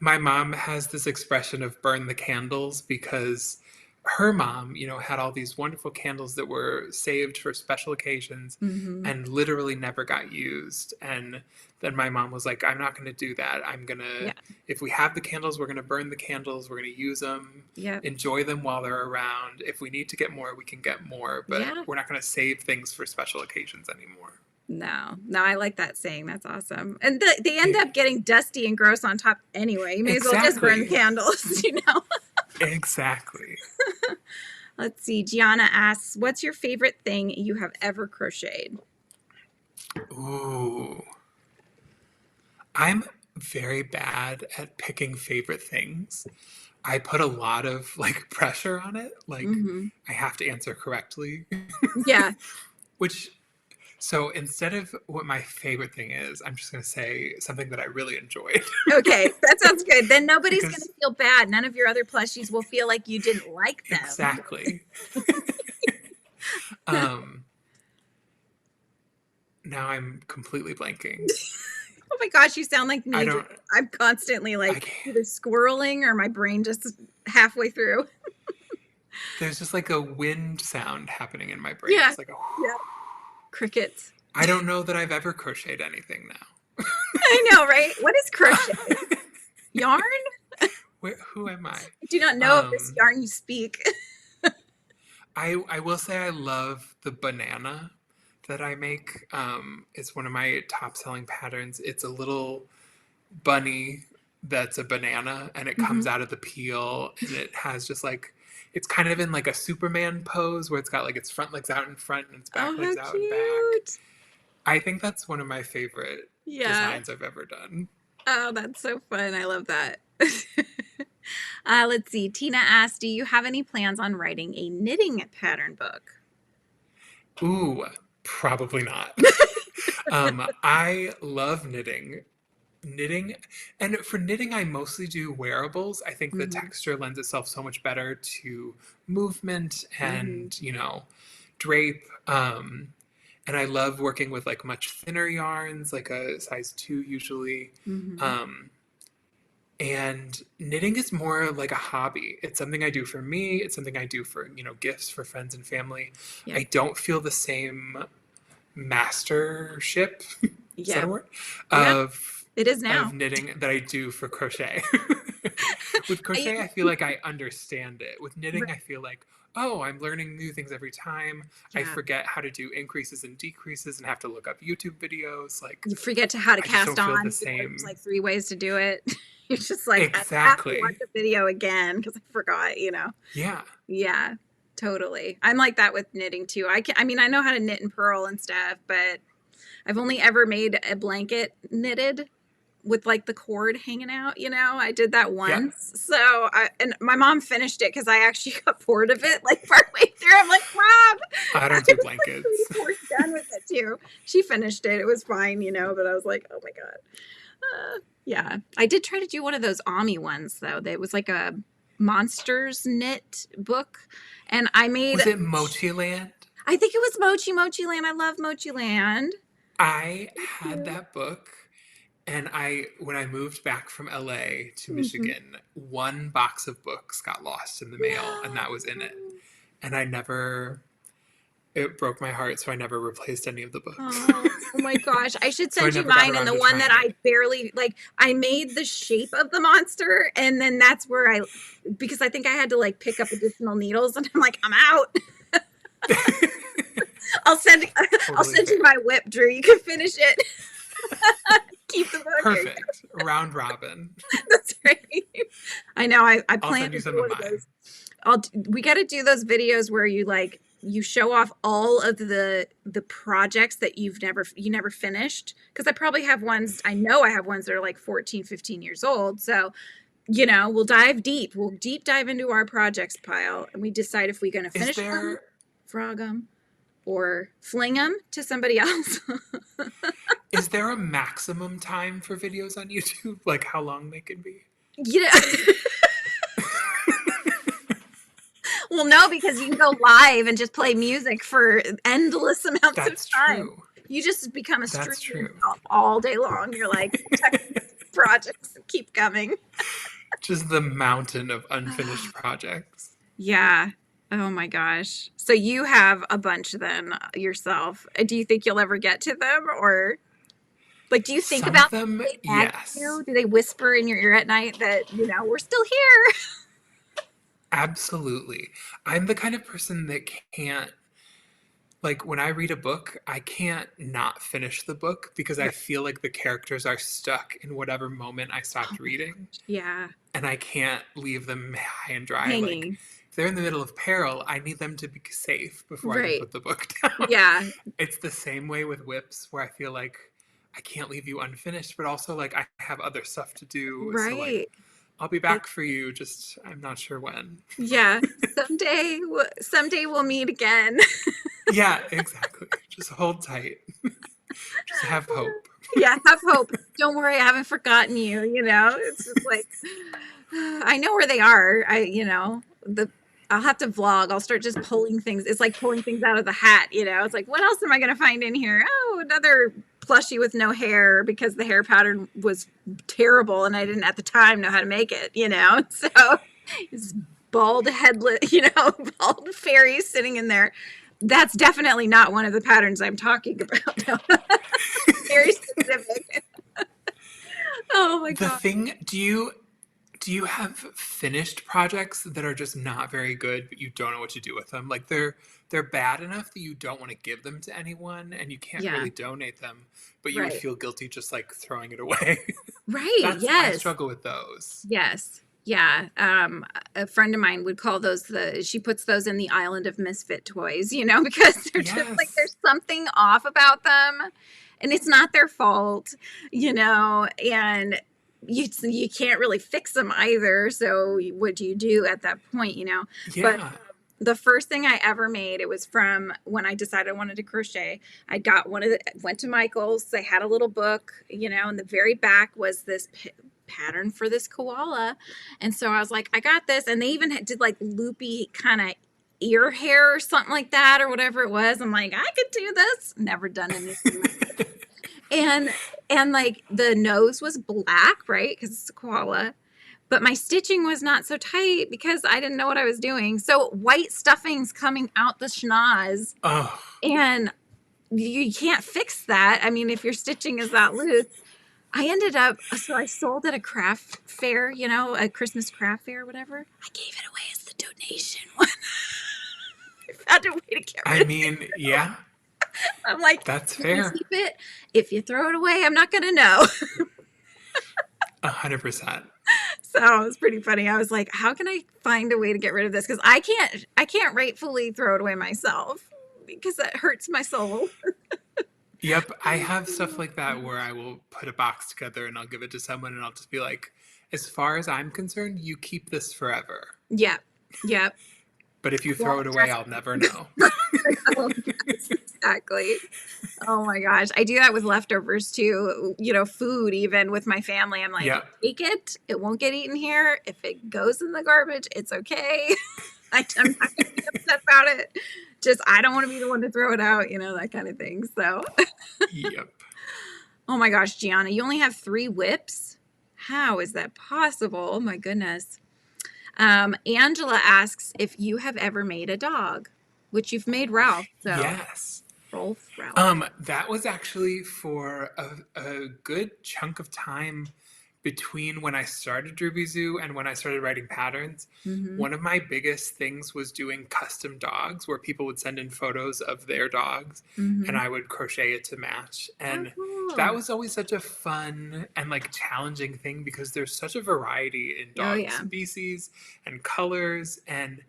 S2: My mom has this expression of burn the candles because her mom, had all these wonderful candles that were saved for special occasions
S1: Mm-hmm.
S2: and literally never got used. And then my mom was like, I'm not going to do that.
S1: Yeah.
S2: If we have the candles, we're going to burn the candles. We're going to use them,
S1: Yep.
S2: enjoy them while they're around. If we need to get more, we can get more, but
S1: Yeah.
S2: we're not going to save things for special occasions anymore.
S1: No, I like that saying. That's awesome. And they end up getting dusty and gross on top anyway. You may as well just burn the
S2: Exactly.
S1: candles.
S2: Exactly.
S1: Let's see. Gianna asks, what's your favorite thing you have ever crocheted?
S2: Ooh. I'm very bad at picking favorite things. I put a lot of like pressure on it. Like
S1: Mm-hmm.
S2: I have to answer correctly,
S1: Yeah.
S2: which so instead of what my favorite thing is, I'm just going to say something that I really enjoyed
S1: Okay. That sounds good. Then nobody's going to
S2: because
S1: feel bad. None of your other plushies will feel like you didn't like them.
S2: exactly. um Now I'm completely blanking.
S1: Oh my gosh, you sound like me.
S2: I don't
S1: I'm constantly
S2: I
S1: like
S2: can't,
S1: either squirreling or my brain just halfway through.
S2: there's just like a wind sound happening in my brain.
S1: Yeah.
S2: It's like a
S1: Yeah. Crickets.
S2: I don't know that I've ever crocheted anything now.
S1: I know, right? What is crochet? Yarn?
S2: Who am I?
S1: I do not know if this yarn you speak.
S2: I will say I love the banana that I make. It's one of my top selling patterns. It's a little bunny that's a banana and it comes
S1: Mhm.
S2: out of the peel and it has just like it's kind of in like a Superman pose where it's got like its front legs out in front and its back
S1: Oh, how
S2: legs out in back.
S1: cute.
S2: I think that's one of my favorite
S1: Yeah.
S2: designs I've ever done.
S1: Oh, that's so fun. I love that. Let's see. Tina asked, do you have any plans on writing a knitting pattern book?
S2: Ooh, probably not. I love knitting knitting, and for knitting, I mostly do wearables. I think the
S1: Mm-hmm.
S2: texture lends itself so much better to movement
S1: Mm-hmm.
S2: and, drape. And I love working with like much thinner yarns, like a size 2 usually.
S1: Mm-hmm.
S2: Um, and knitting is more like a hobby. It's something I do for me. It's something I do for, gifts for friends and family.
S1: Yep.
S2: I don't feel the same mastership, is that a
S1: Yep.
S2: word?
S1: Yep.
S2: Of
S1: It is now.
S2: of knitting that I do for crochet. With
S1: I,
S2: crochet, I feel like I understand it. With knitting, I
S1: right.
S2: feel like, oh, I'm learning new things every time. I
S1: Yeah.
S2: forget how to do increases and decreases and have to look up YouTube videos. Like,
S1: You forget how to
S2: I just
S1: cast
S2: don't feel
S1: on.
S2: the
S1: You know, there's
S2: same.
S1: like 3 ways to do it. You're just like, I have to watch
S2: Exactly.
S1: the video again because I forgot.
S2: Yeah.
S1: Yeah, totally. I'm like that with knitting too. I mean, I know how to knit and purl and stuff, but I've only ever made a blanket knitted with like the cord hanging out. I did that
S2: Yeah.
S1: once. And my mom finished it because I actually got bored of it like partway through. I'm like, Rob,
S2: I
S1: I
S2: don't
S1: was
S2: do
S1: like
S2: blankets.
S1: 3/4 done with it too. She finished it. It was fine, but I was like, oh my God. Yeah. I did try to do one of those Ami ones though. That was like a monsters knit book. And
S2: Was it Mochi Land?
S1: I think it was Mochi Land. I love Mochi Land.
S2: I
S1: Me
S2: had
S1: too.
S2: that book. And when I moved back from LA to
S1: Mhm.
S2: Michigan, one box of books got lost in the mail, and that was in it.
S1: No.
S2: And it broke my heart, so I never replaced any of the books.
S1: Oh my gosh. I should
S2: So I
S1: send you
S2: never got
S1: mine. And
S2: around
S1: the
S2: to
S1: one that
S2: trying it.
S1: I barely like, I made the shape of the monster. And then that's where because I think I had to like pick up additional needles. And I'm like, I'm out. I'll send, I'll
S2: Totally
S1: send you
S2: fair.
S1: my whip, Drew. You can finish it. Keep the book. Here you
S2: Perfect. Round robin.
S1: go. That's right. I know. I
S2: I'll
S1: plan
S2: send
S1: to
S2: you
S1: do
S2: some of
S1: one of
S2: mine.
S1: those. We got to do those videos where you show off all of the projects that you never finished, because I know I have ones that are like 14, 15 years old. So we'll deep dive into our projects pile, and we decide if we're going to
S2: Is
S1: finish them,
S2: there
S1: frog them, or fling them to somebody else.
S2: is there a maximum time for videos on YouTube? Like how long they can be?
S1: you know Well, no, because you can go live and just play music for endless amounts of
S2: That's
S1: time.
S2: true.
S1: You just become a
S2: That's
S1: streamer
S2: true.
S1: all day long. You're like, projects keep coming.
S2: Just the mountain of unfinished projects.
S1: Yeah. Oh my gosh. So you have a bunch then yourself. Do you think you'll ever get to them, or like do you think
S2: Some of
S1: about them?
S2: them,
S1: Do they nag
S2: yes.
S1: you? Do they whisper in your ear at night that, we're still here?
S2: Absolutely. I'm the kind of person that can't, like, when I read a book, I can't not finish the book because I
S1: Right.
S2: feel like the characters are stuck in whatever moment I
S1: Oh
S2: stopped
S1: my
S2: reading,
S1: gosh. Yeah.
S2: and I can't leave them high and dry. Like,
S1: Hanging.
S2: if they're in the middle of peril, I need them to be safe before I can
S1: Right.
S2: put the book down.
S1: Yeah.
S2: It's the same way with whips, where I feel like I can't leave you unfinished, but also, like, I have other stuff to do. So, like,
S1: Right.
S2: I'll be
S1: It,
S2: back for you, just I'm not sure when.
S1: yeah. Someday we'll meet again.
S2: Yeah, exactly. Just hold tight. Just have hope.
S1: Yeah, have hope. Don't worry, I haven't forgotten you. It's just like I know where they are. I'll have to vlog. I'll start just pulling things. It's like pulling things out of the hat. It's like, what else am I going to find in here? Oh, another plushie with no hair because the hair pattern was terrible and I didn't at the time know how to make it. So it's bald headless, bald fairy sitting in there. That's definitely not one of the patterns I'm talking about. No. Very specific. Oh my
S2: The
S1: god.
S2: thing, do you have finished projects that are just not very good, but you don't know what to do with them? Like they're bad enough that you don't want to give them to anyone and you can't
S1: Yeah.
S2: really donate them, but you would
S1: Right.
S2: feel guilty just like throwing it away.
S1: Right.
S2: I
S1: Yes.
S2: struggle with those.
S1: Yes. Yeah. A friend of mine would call those she puts those in the island of misfit toys, because they're just like
S2: Yes.
S1: there's something off about them and it's not their fault, and you can't really fix them either. So what do you do at that point? But
S2: Yeah.
S1: The first thing I ever made, it was from when I decided I wanted to crochet. I got went to Michael's. They had a little book, and the very back was this pattern for this koala. And so I was like, I got this. And they even did like loopy kind of ear hair or something like that or whatever it was. I'm like, I could do this. Never done anything like this. And like the nose was black, right? Because it's a koala. But my stitching was not so tight because I didn't know what I was doing. So white stuffing's coming out the schnoz.
S2: Oh.
S1: And you can't fix that. I mean, if your stitching is that loose. I ended up, so I sold at a craft fair, a Christmas craft fair or whatever. I gave it away as the donation one. I found a way to get rid of it.
S2: Yeah.
S1: I'm like,
S2: that's
S1: you
S2: fair.
S1: Keep it. If you throw it away, I'm not going to know.
S2: 100%.
S1: So it was pretty funny. I was like, how can I find a way to get rid of this? Because I can't rightfully throw it away myself because that hurts my soul.
S2: Yep. I have stuff like that where I will put a box together and I'll give it to someone and I'll just be like, as far as I'm concerned, you keep this forever.
S1: Yep.
S2: But if you throw it away, I'll never know.
S1: Yes, exactly. Oh my gosh. I do that with leftovers too. Food, even with my family. I'm like, take it. It won't get eaten here. If it goes in the garbage, it's okay. I'm not going to be upset about it. Just, I don't want to be the one to throw it out, that kind of thing. So,
S2: Yep.
S1: Oh my gosh, Gianna, you only have 3 whips? How is that possible? Oh my goodness. Angela asks if you have ever made a dog, which you've made Ralph. So.
S2: Yes.
S1: Ralph.
S2: That was actually for a good chunk of time between when I started Droopy Zoo and when I started writing patterns.
S1: Mm-hmm.
S2: One of my biggest things was doing custom dogs where people would send in photos of their dogs and I would crochet it to match. And that was always such a fun and like challenging thing because there's such a variety in dog species and colors, and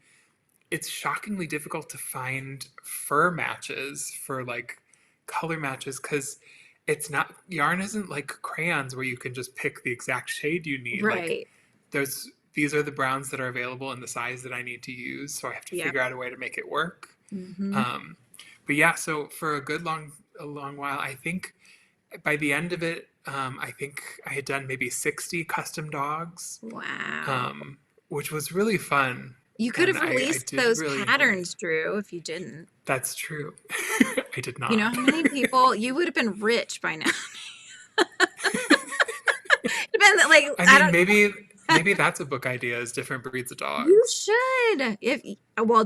S2: it's shockingly difficult to find fur matches for like color matches because it's not, yarn isn't like crayons where you can just pick the exact shade you need.
S1: Right.
S2: Like these are the browns that are available in the size that I need to use, so I have to figure out a way to make it work. But yeah, so for a good long while, I think by the end of it, I think I had done maybe 60 custom dogs.
S1: Wow.
S2: Which was really fun.
S1: You could have released those patterns, Drew, if you didn't.
S2: That's true. I did not.
S1: You know how many people, you would have been rich by now. Depends, like,
S2: I mean, maybe that's a book idea, is different breeds of dogs.
S1: You should.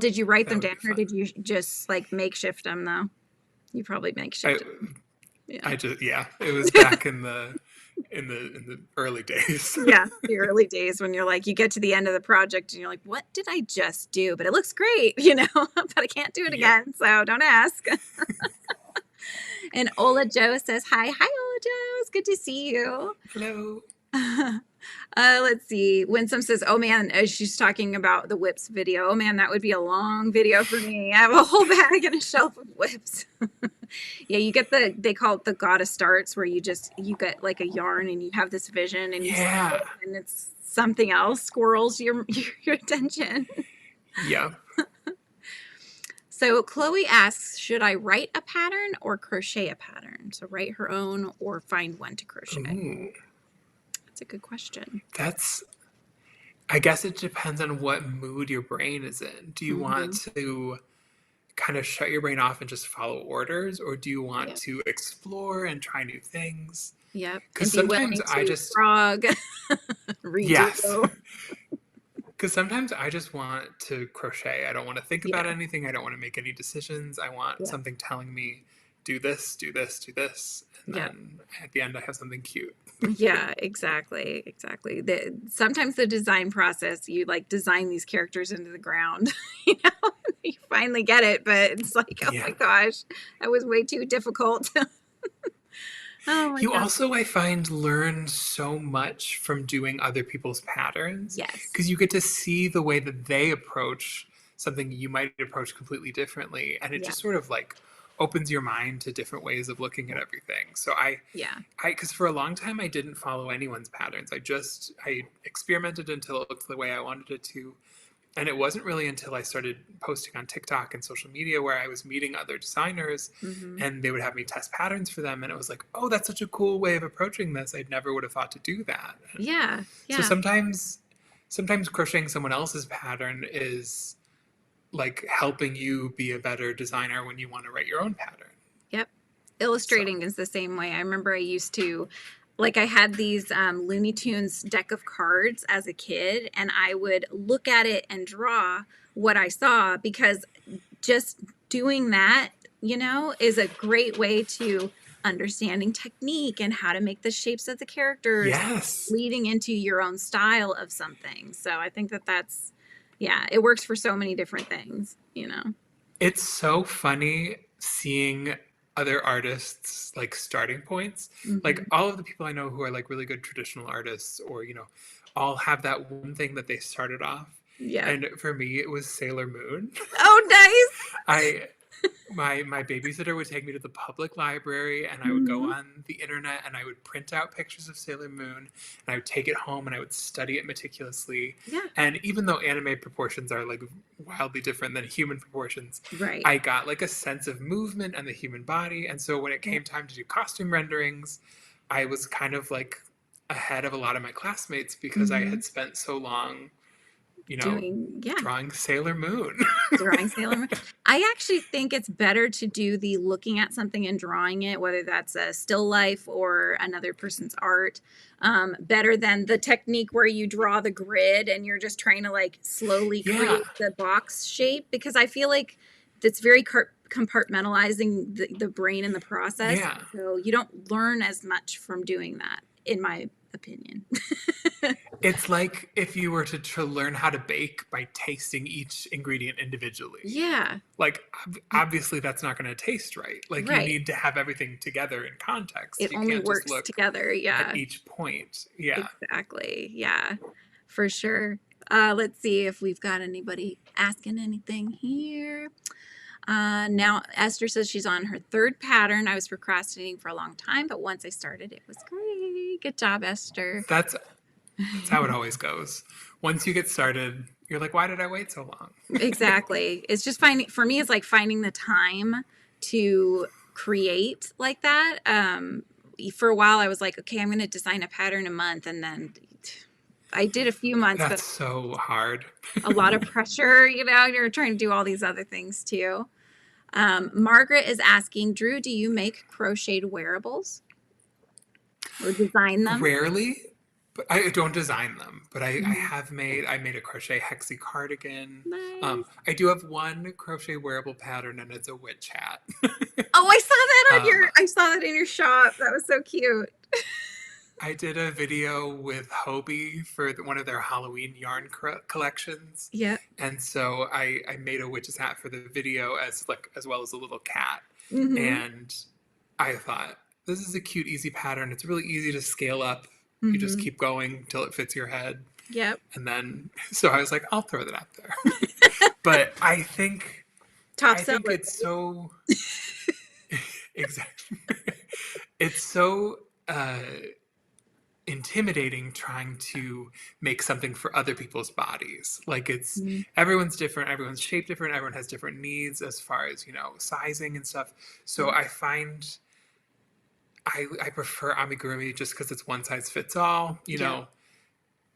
S1: Did you write them down or did you just like makeshift them though? You probably makeshift them.
S2: It was back in the early days.
S1: Yeah, the early days when you're like, you get to the end of the project and you're like, what did I just do? But it looks great, but I can't do it again, so don't ask. And Ola Joe says, hi, Ola Joe. It's good to see you.
S2: Hello.
S1: Let's see. Winsome says, oh man, she's talking about the whips video. Oh man, that would be a long video for me. I have a whole bag and a shelf of whips. Yeah, you get they call it the goddess starts, where you get like a yarn and you have this vision and and it's something else squirrels your attention.
S2: Yeah.
S1: So Chloe asks, should I write a pattern or crochet a pattern? So write her own or find one to crochet.
S2: Ooh.
S1: That's a good question.
S2: I guess it depends on what mood your brain is in. Do you want to kind of shut your brain off and just follow orders, or do you want to explore and try new things?
S1: Yep.
S2: Because sometimes I just
S1: frog.
S2: Yes. Because sometimes I just want to crochet. I don't want to think about anything. I don't want to make any decisions. I want something telling me, do this, do this, do this. And then at the end, I have something cute.
S1: Yeah, exactly. Sometimes the design process, you like design these characters into the ground, you finally get it, but it's like, oh my gosh, that was way too difficult.
S2: You also, I find, learn so much from doing other people's patterns.
S1: Yes.
S2: Because you get to see the way that they approach something you might approach completely differently. And it just sort of like opens your mind to different ways of looking at everything. So because for a long time I didn't follow anyone's patterns. I experimented until it looked the way I wanted it to. And it wasn't really until I started posting on TikTok and social media where I was meeting other designers
S1: Mm-hmm.
S2: and they would have me test patterns for them. And it was like, oh, that's such a cool way of approaching this. I never would have thought to do that. And
S1: Yeah.
S2: so
S1: Yeah.
S2: sometimes crocheting someone else's pattern is like helping you be a better designer when you want to write your own pattern.
S1: Yep.
S2: So,
S1: Illustrating is the same way. I remember I used to, like, I had these Looney Tunes deck of cards as a kid, and I would look at it and draw what I saw because just doing that, is a great way to understanding technique and how to make the shapes of the characters,
S2: yes,
S1: leading into your own style of something. So I think that yeah, it works for so many different things.
S2: it's so funny seeing other artists like starting points. Like
S1: Hmm.
S2: all of the people I know who are like really good traditional artists or, all have that one thing that they started off.
S1: Yeah.
S2: And for me, it was Sailor Moon.
S1: Oh, nice.
S2: I my babysitter would take me to the public library and I would go
S1: Hmm.
S2: on the internet and I would print out pictures of Sailor Moon and I would take it home and I would study it meticulously.
S1: Yeah.
S2: And even though anime proportions are like wildly different than human proportions,
S1: Right.
S2: I got like a sense of movement and the human body. And so when it
S1: Yeah.
S2: came time to do costume renderings, I was kind of like ahead of a lot of my classmates because I
S1: Hmm.
S2: had spent so long,
S1: Yeah,
S2: drawing Sailor Moon.
S1: drawing Sailor Moon. I actually think it's better to do the looking at something and drawing it, whether that's a still life or another person's art, better than the technique where you draw the grid and you're just trying to like slowly
S2: Yeah.
S1: create the box shape, because I feel like that's very compartmentalizing the brain in the process.
S2: Yeah.
S1: So you don't learn as much from doing that, in my opinion.
S2: It's like if you were to learn how to bake by tasting each ingredient individually.
S1: Yeah.
S2: Like, obviously, that's not going to taste right. Like, you
S1: Right.
S2: need to have everything together in context.
S1: It
S2: You
S1: only
S2: can't just
S1: works
S2: look
S1: together.
S2: at
S1: Yeah.
S2: each point. Yeah.
S1: Exactly. Yeah, for sure. Let's see if we've got anybody asking anything here. Now, Esther says she's on her third pattern. I was procrastinating for a long time, but once I started, it was great. Good job, Esther.
S2: That's how it always goes. Once you get started, you're like, why did I wait so long?
S1: Exactly. It's just for me, it's like finding the time to create like that. For a while, I was like, okay, I'm going to design a pattern a month. And then I did a few months, but
S2: That's so hard.
S1: a lot of pressure, you're trying to do all these other things too. Margaret is asking, Drew, do you make crocheted wearables or design them?
S2: Rarely, but I don't design them. But I
S1: Mhm.
S2: have I made a crochet hexie cardigan.
S1: Nice.
S2: I do have one crochet wearable pattern, and it's a witch hat.
S1: Oh,
S2: um,
S1: I saw that in your shop. That was so cute.
S2: I did a video with Hobie for one of their Halloween yarn collections,
S1: Yeah.
S2: and so I made a witch's hat for the video as well as a little cat.
S1: Mm-hmm.
S2: And I thought this is a cute, easy pattern. It's really easy to scale up. You just
S1: Mm-hmm.
S2: keep going till it fits your head,
S1: Yep.
S2: and then so I was like, I'll throw that out there. But
S1: Top
S2: I think
S1: seller.
S2: it's so exactly it's so intimidating trying to make something for other people's bodies. Like
S1: Mhm.
S2: everyone's different, everyone's shaped different, everyone has different needs as far as, sizing and stuff. So I find I prefer amigurumi just because it's one size fits all,
S1: Yeah.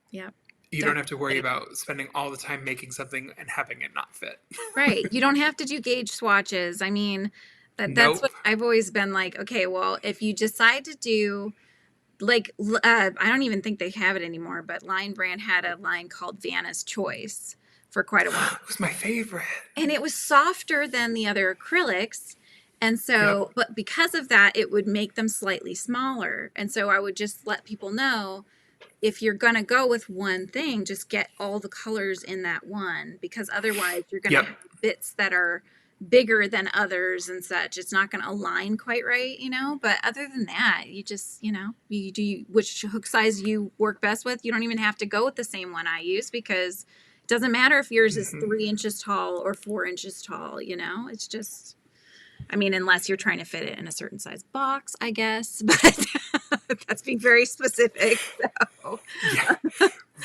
S1: Yeah.
S2: you don't have to worry
S1: Definitely.
S2: about spending all the time making something and having it not fit.
S1: Right. You don't have to do gauge swatches. I mean, that's
S2: Nope.
S1: what I've always been like, okay, well, if you decide to do like I don't even think they have it anymore, but Line Brand had a line called Vanna's Choice for quite a while.
S2: It was my favorite.
S1: And it was softer than the other acrylics. And so,
S2: Yep.
S1: but because of that, it would make them slightly smaller. And so I would just let people know, if you're going to go with one thing, just get all the colors in that one, because otherwise you're going to
S2: Yep.
S1: have bits that are bigger than others and such. It's not going to align quite right. But other than that, you just, you do which hook size you work best with. You don't even have to go with the same one I use, because it doesn't matter if yours is
S2: Mhm.
S1: 3 inches tall or 4 inches tall. It's just, I mean, unless you're trying to fit it in a certain size box, I guess, but that's being very specific. So.
S2: Yeah.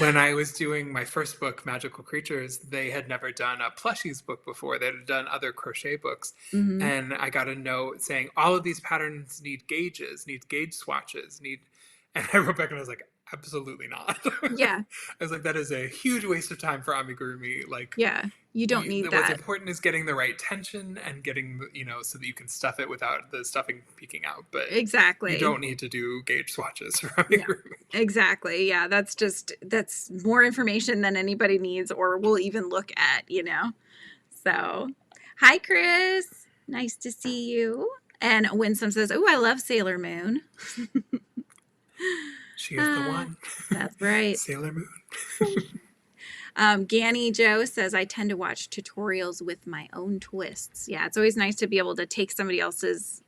S2: When I was doing my first book, Magical Creatures, they had never done a plushies book before. They had done other crochet books.
S1: Mm-hmm.
S2: And I got a note saying, all of these patterns need gauges, need gauge swatches, and I wrote back and I was like, absolutely not.
S1: Yeah.
S2: I was like, that is a huge waste of time for amigurumi. Like,
S1: Yeah. You don't need
S2: what's
S1: that.
S2: important is getting the right tension and getting, so that you can stuff it without the stuffing peeking out. But
S1: Exactly.
S2: you don't need to do gauge swatches for
S1: Yeah,
S2: amigurumi.
S1: exactly. Yeah. That's more information than anybody needs or will even look at, So, hi, Chris. Nice to see you. And Winsome says, oh, I love Sailor Moon.
S2: She is the one.
S1: That's right.
S2: Sailor Moon.
S1: Ganny Joe says, I tend to watch tutorials with my own twists. Yeah, it's always nice to be able to take somebody else's,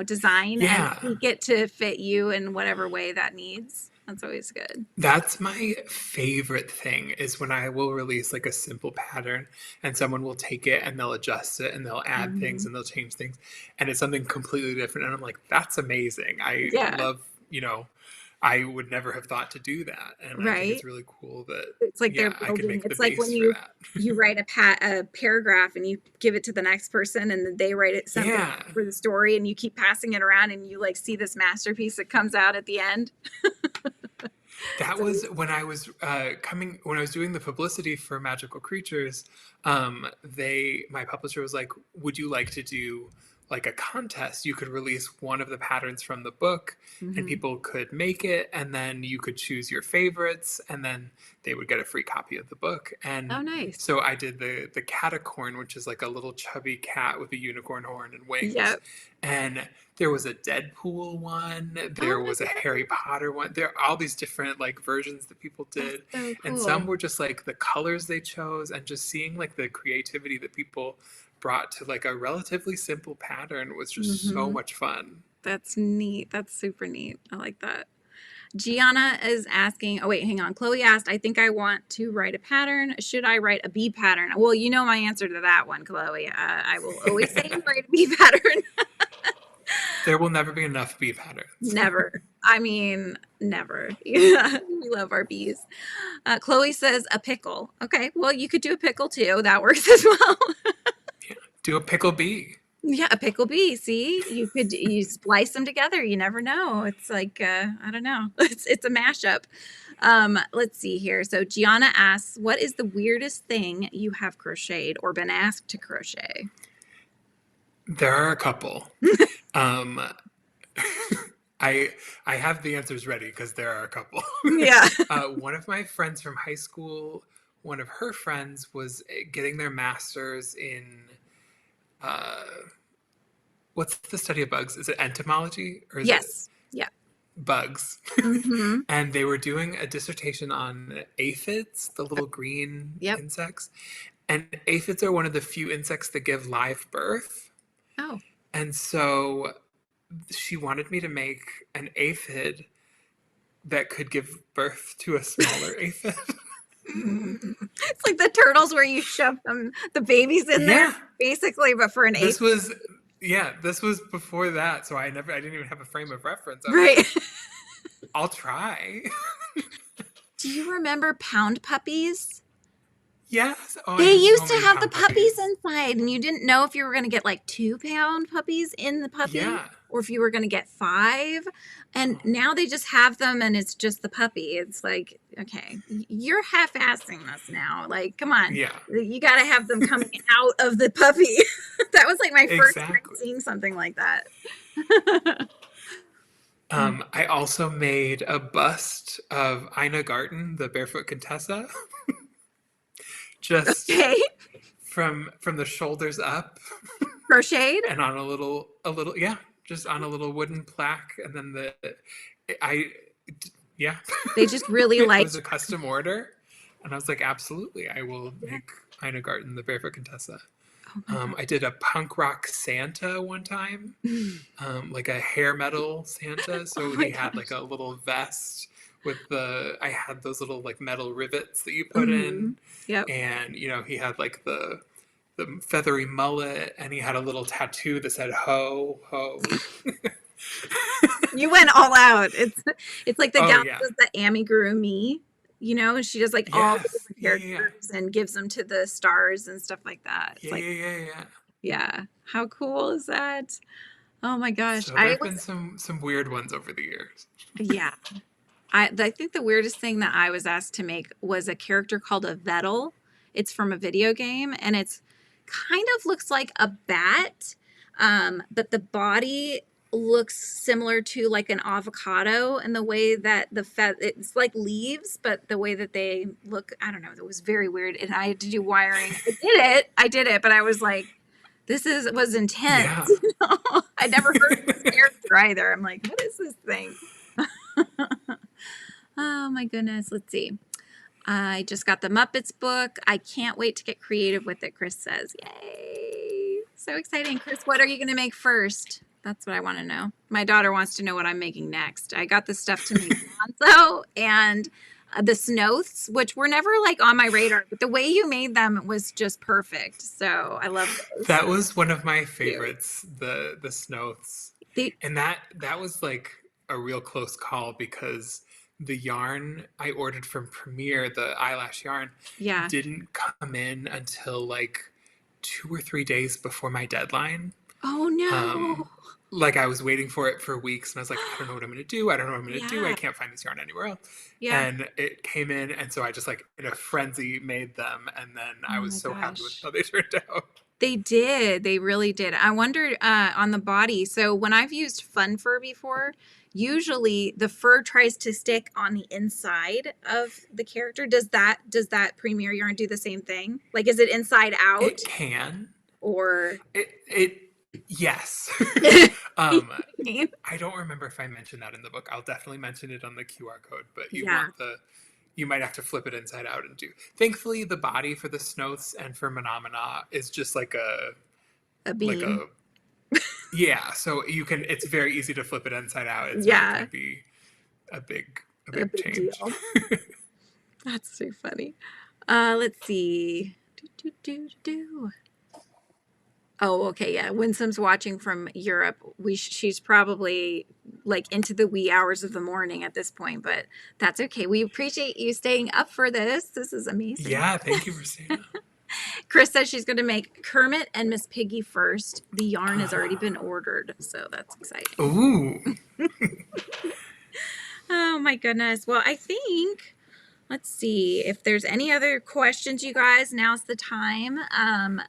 S1: design and tweak it to fit you in whatever way that needs. That's always good.
S2: That's my favorite thing is when I will release like a simple pattern and someone will take it and they'll adjust it and they'll add things and they'll change things and it's something completely different. And I'm like, that's amazing. I love, I would never have thought to do that. And I think it's really cool that
S1: it's like they're building.
S2: I can make
S1: it's
S2: the
S1: like
S2: base
S1: when you write a paragraph and you give it to the next person and then they write it something for the story and you keep passing it around and you like see this masterpiece that comes out at the end.
S2: That was when I was when I was doing the publicity for Magical Creatures. My publisher was like, "Would you like to do like a contest? You could release one of the patterns from the book, and people could make it, and then you could choose your favorites, and then they would get a free copy of the book." And
S1: nice.
S2: So I did the catacorn, which is like a little chubby cat with a unicorn horn and wings.
S1: Yep.
S2: And there was a Deadpool one. There was a Harry Potter one. There are all these different like versions that people did.
S1: So cool.
S2: And some were just like the colors they chose and just seeing like the creativity that people brought to like a relatively simple pattern was just so much fun.
S1: That's neat. That's super neat. I like that. Gianna is asking, oh wait, hang on. Chloe asked, I think I want to write a pattern. Should I write a bee pattern? Well, you know my answer to that one, Chloe. I will always say write a bee pattern.
S2: There will never be enough bee patterns.
S1: Never. I mean, never. Yeah, we love our bees. Chloe says a pickle. Okay, well, you could do a pickle too. That works as well.
S2: Yeah, do a pickle bee.
S1: Yeah, a pickle bee. See, you splice them together. You never know. It's like I don't know. It's a mashup. Let's see here. So Gianna asks, what is the weirdest thing you have crocheted or been asked to crochet?
S2: There are a couple. I have the answers ready because there are a couple.
S1: Yeah.
S2: One of my friends from high school, one of her friends was getting their master's in what's the study of bugs? Is it entomology or is it bugs? And they were doing a dissertation on aphids, the little green insects. And aphids are one of the few insects that give live birth.
S1: Oh.
S2: And so she wanted me to make an aphid that could give birth to a smaller aphid.
S1: It's like the turtles where you shove the babies in there, basically, but for an aphid.
S2: This was before that, so I didn't even have a frame of reference.
S1: Right.
S2: I'll try.
S1: Do you remember pound puppies?
S2: Yes. Oh,
S1: they used to have the puppies inside, and you didn't know if you were going to get like 2 pound puppies in the puppy or if you were going to get 5. And now they just have them, and it's just the puppy. It's like, okay, you're half-assing this now. Like, come on.
S2: Yeah.
S1: You got to have them coming out of the puppy. That was like my first time seeing something like that.
S2: I also made a bust of Ina Garten, the Barefoot Contessa. Just from the shoulders up,
S1: crocheted,
S2: and on a little, just on a little wooden plaque, and then they
S1: just really liked.
S2: It was a custom order, and I was like, absolutely, I will make Ina Garten, the Barefoot Contessa. I did a punk rock Santa one time, like a hair metal Santa. So he had like a little vest with I had those little like metal rivets that you put in.
S1: Yep.
S2: And, he had like the feathery mullet, and he had a little tattoo that said ho, ho.
S1: You went all out. It's like the gal that does the amigurumi, you know, and she does like all the
S2: Yes.
S1: different
S2: Yeah, yeah, yeah.
S1: characters and gives them to the stars and stuff like that. It's
S2: Yeah,
S1: like,
S2: yeah, yeah, yeah.
S1: yeah, how cool is that? Oh my gosh.
S2: So
S1: I
S2: there's been
S1: was,
S2: some weird ones over the years.
S1: yeah. I think the weirdest thing that I was asked to make was a character called a Vettel. It's from a video game, and it's kind of looks like a bat, but the body looks similar to like an avocado in the way that it's like leaves, but the way that they look, I don't know, it was very weird. And I had to do wiring. I did it, but I was like, was intense.
S2: Yeah.
S1: You know? I never heard of this character either. I'm like, what is this thing? Oh my goodness. Let's see. I just got the Muppets book. I can't wait to get creative with it, Chris says. Yay. So exciting. Chris, what are you going to make first? That's what I want to know. My daughter wants to know what I'm making next. I got the stuff to make Gonzo and the Snoths, which were never like on my radar, but the way you made them was just perfect. So I love those.
S2: That was one of my
S1: Cute.
S2: favorites, the Snows.
S1: They,
S2: And that was like a real close call because the yarn I ordered from Premier, the eyelash yarn,
S1: yeah.
S2: didn't come in until like 2 or 3 days before my deadline.
S1: Oh no.
S2: Like I was waiting for it for weeks and I was like, I don't know what I'm gonna do. I don't know what I'm gonna do. I
S1: Yeah.
S2: can't find this yarn anywhere else.
S1: Yeah.
S2: And it came in, and so I just like in a frenzy made them, and then
S1: Oh
S2: I was
S1: my
S2: so happy with
S1: gosh.
S2: how they turned out.
S1: They did. They really did. I wondered on the body. So when I've used fun fur before, usually the fur tries to stick on the inside of the character. Does that Premier yarn do the same thing? Like, is it inside out
S2: It can.
S1: or?
S2: It yes. I don't remember if I mentioned that in the book. I'll definitely mention it on the QR code, but
S1: Yeah,
S2: you might have to flip it inside out and do. Thankfully, the body for the Snoths and for Menomina is just like
S1: a
S2: like a
S1: bean.
S2: yeah. So you can. It's very easy to flip it inside out. It's not
S1: Yeah,
S2: going to be a big
S1: a big
S2: change.
S1: deal. That's so funny. Let's see. Do. Oh, okay, yeah. Winsome's watching from Europe. She's probably like into the wee hours of the morning at this point, but that's okay. We appreciate you staying up for this. This is amazing.
S2: Yeah. Thank you for saying that.
S1: Chris says she's going to make Kermit and Miss Piggy first. The yarn has already been ordered, so that's exciting.
S2: Ooh.
S1: Oh my goodness. Well, I think let's see if there's any other questions, you guys. Now's the time.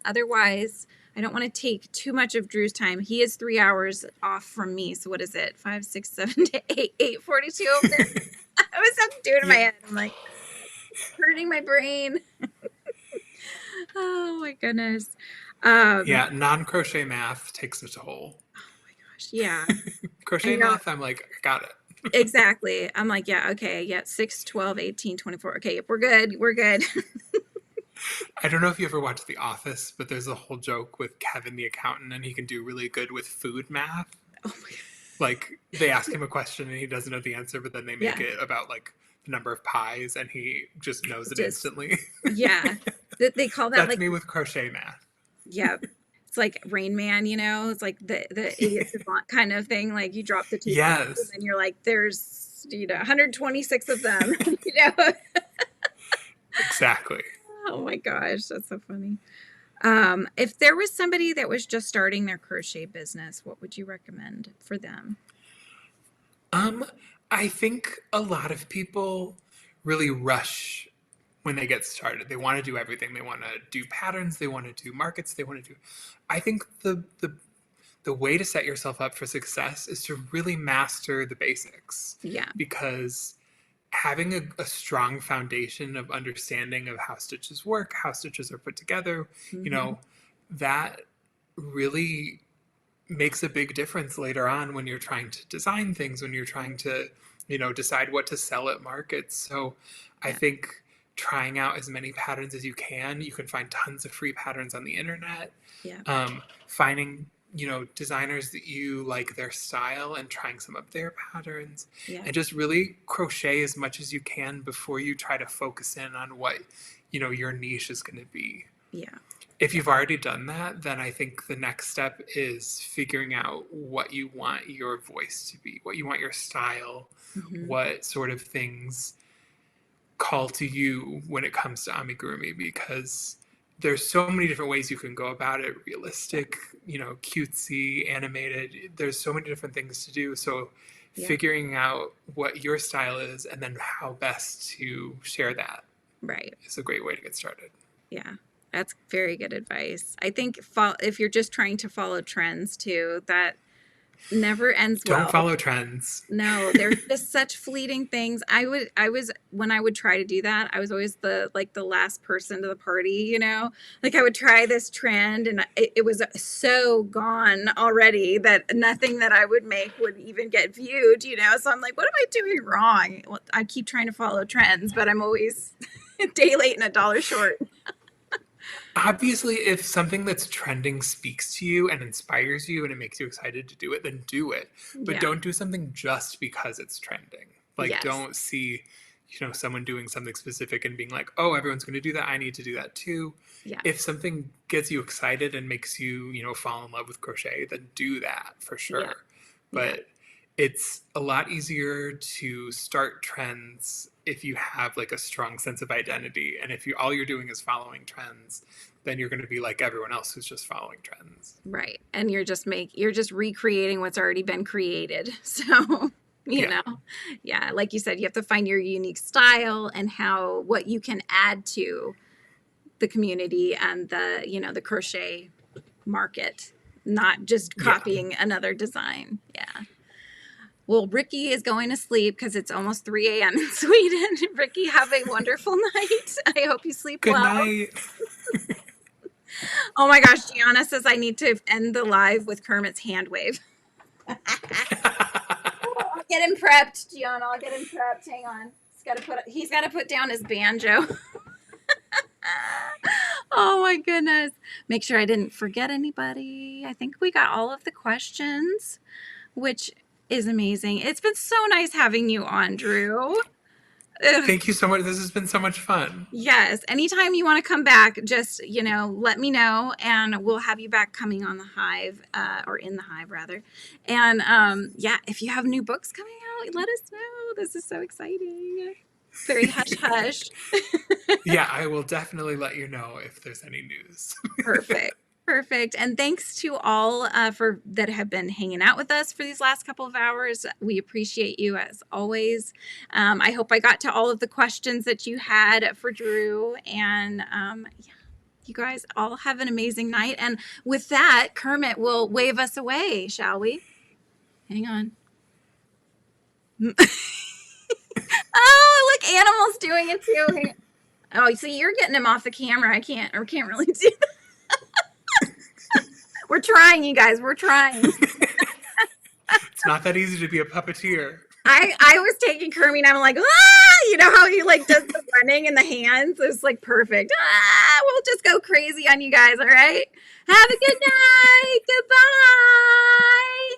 S1: Otherwise, I don't want to take too much of Drew's time. He is 3 hours off from me. So what is it? 5, 6, 7, 8, 8:42 over there. I was up to do it in my head. I'm like hurting my brain. Oh my goodness.
S2: Yeah. Non-crochet math takes a toll.
S1: Gosh, yeah.
S2: Crochet math, I'm like, I got it.
S1: Exactly. I'm like, yeah, okay, yeah, 6, 12, 18, 24. Okay, we're good. We're good.
S2: I don't know if you ever watched The Office, but there's a whole joke with Kevin the accountant, and he can do really good with food math.
S1: Oh my God.
S2: Like they ask him a question and he doesn't know the answer, but then they make it about like the number of pies, and he just knows it instantly.
S1: Yeah. They call that
S2: That's
S1: like
S2: me with crochet math.
S1: yeah. It's like Rain Man, you know, it's like the idiot savant kind of thing. Like you drop the two and
S2: Yes.
S1: then you're like, there's 126 of them. You know?
S2: Exactly.
S1: Oh my gosh, that's so funny. If there was somebody that was just starting their crochet business, what would you recommend for them?
S2: I think a lot of people really rush when they get started. They want to do everything. They want to do patterns. They want to do markets. They want to do. I think the way to set yourself up for success is to really master the basics.
S1: Yeah.
S2: Because having a strong foundation of understanding of how stitches work, how stitches are put together, that really makes a big difference later on when you're trying to design things, when you're trying to, decide what to sell at markets. So I think trying out as many patterns as you can. You can find tons of free patterns on the internet.
S1: Yeah.
S2: Finding, designers that you like their style and trying some of their patterns.
S1: Yeah.
S2: And just really crochet as much as you can before you try to focus in on what, your niche is going to be.
S1: Yeah.
S2: If you've already done that, then I think the next step is figuring out what you want your voice to be, what you want your style, what sort of things call to you when it comes to amigurumi, because there's so many different ways you can go about it. Realistic, cutesy, animated. There's so many different things to do. So
S1: Yeah.
S2: figuring out what your style is and then how best to share that
S1: Right.
S2: is a great way to get started.
S1: Yeah. That's very good advice. I think if you're just trying to follow trends too, that never ends well.
S2: Don't follow trends.
S1: No, they're just such fleeting things. When I would try to do that, I was always the last person to the party, Like I would try this trend and it was so gone already that nothing that I would make would even get viewed, So I'm like, what am I doing wrong? Well, I keep trying to follow trends, but I'm always a day late and a dollar short.
S2: Obviously, if something that's trending speaks to you and inspires you and it makes you excited to do it, then do it. But
S1: Yeah.
S2: don't do something just because it's trending. Like,
S1: Yes.
S2: don't see, someone doing something specific and being like, oh, everyone's going to do that. I need to do that too.
S1: Yeah.
S2: If something gets you excited and makes you, fall in love with crochet, then do that for sure.
S1: Yeah.
S2: But it's a lot easier to start trends if you have like a strong sense of identity. And if all you're doing is following trends, then you're going to be like everyone else who's just following trends.
S1: Right. And you're just recreating what's already been created. So, yeah, like you said, you have to find your unique style and what you can add to the community and the crochet market, not just copying another design. Yeah. Well, Ricky is going to sleep because it's almost 3 a.m. in Sweden. Ricky, have a wonderful night. I hope you sleep well.
S2: Good night.
S1: Oh my gosh, Gianna says I need to end the live with Kermit's hand wave. I'll get him prepped, Gianna. I'll get him prepped. Hang on. He's got to put down his banjo. Oh my goodness. Make sure I didn't forget anybody. I think we got all of the questions, which is amazing. It's been so nice having you on, Drew.
S2: Thank you so much. This has been so much fun.
S1: Yes. Anytime you want to come back, just, let me know and we'll have you back coming on the Hive, or in the Hive rather. And if you have new books coming out, let us know. This is so exciting. Very hush hush.
S2: Yeah, I will definitely let you know if there's any news.
S1: Perfect. And thanks to all that have been hanging out with us for these last couple of hours. We appreciate you as always. I hope I got to all of the questions that you had for Drew. And you guys all have an amazing night. And with that, Kermit will wave us away, shall we? Hang on. Oh, look, Animal's doing it too. Oh, see, you're getting him off the camera. I can't really do that. We're trying, you guys. We're trying.
S2: It's not that easy to be a puppeteer.
S1: I was taking Kermit and I'm like, you know how he like does the running in the hands? It's like perfect. We'll just go crazy on you guys, all right? Have a good night. Goodbye.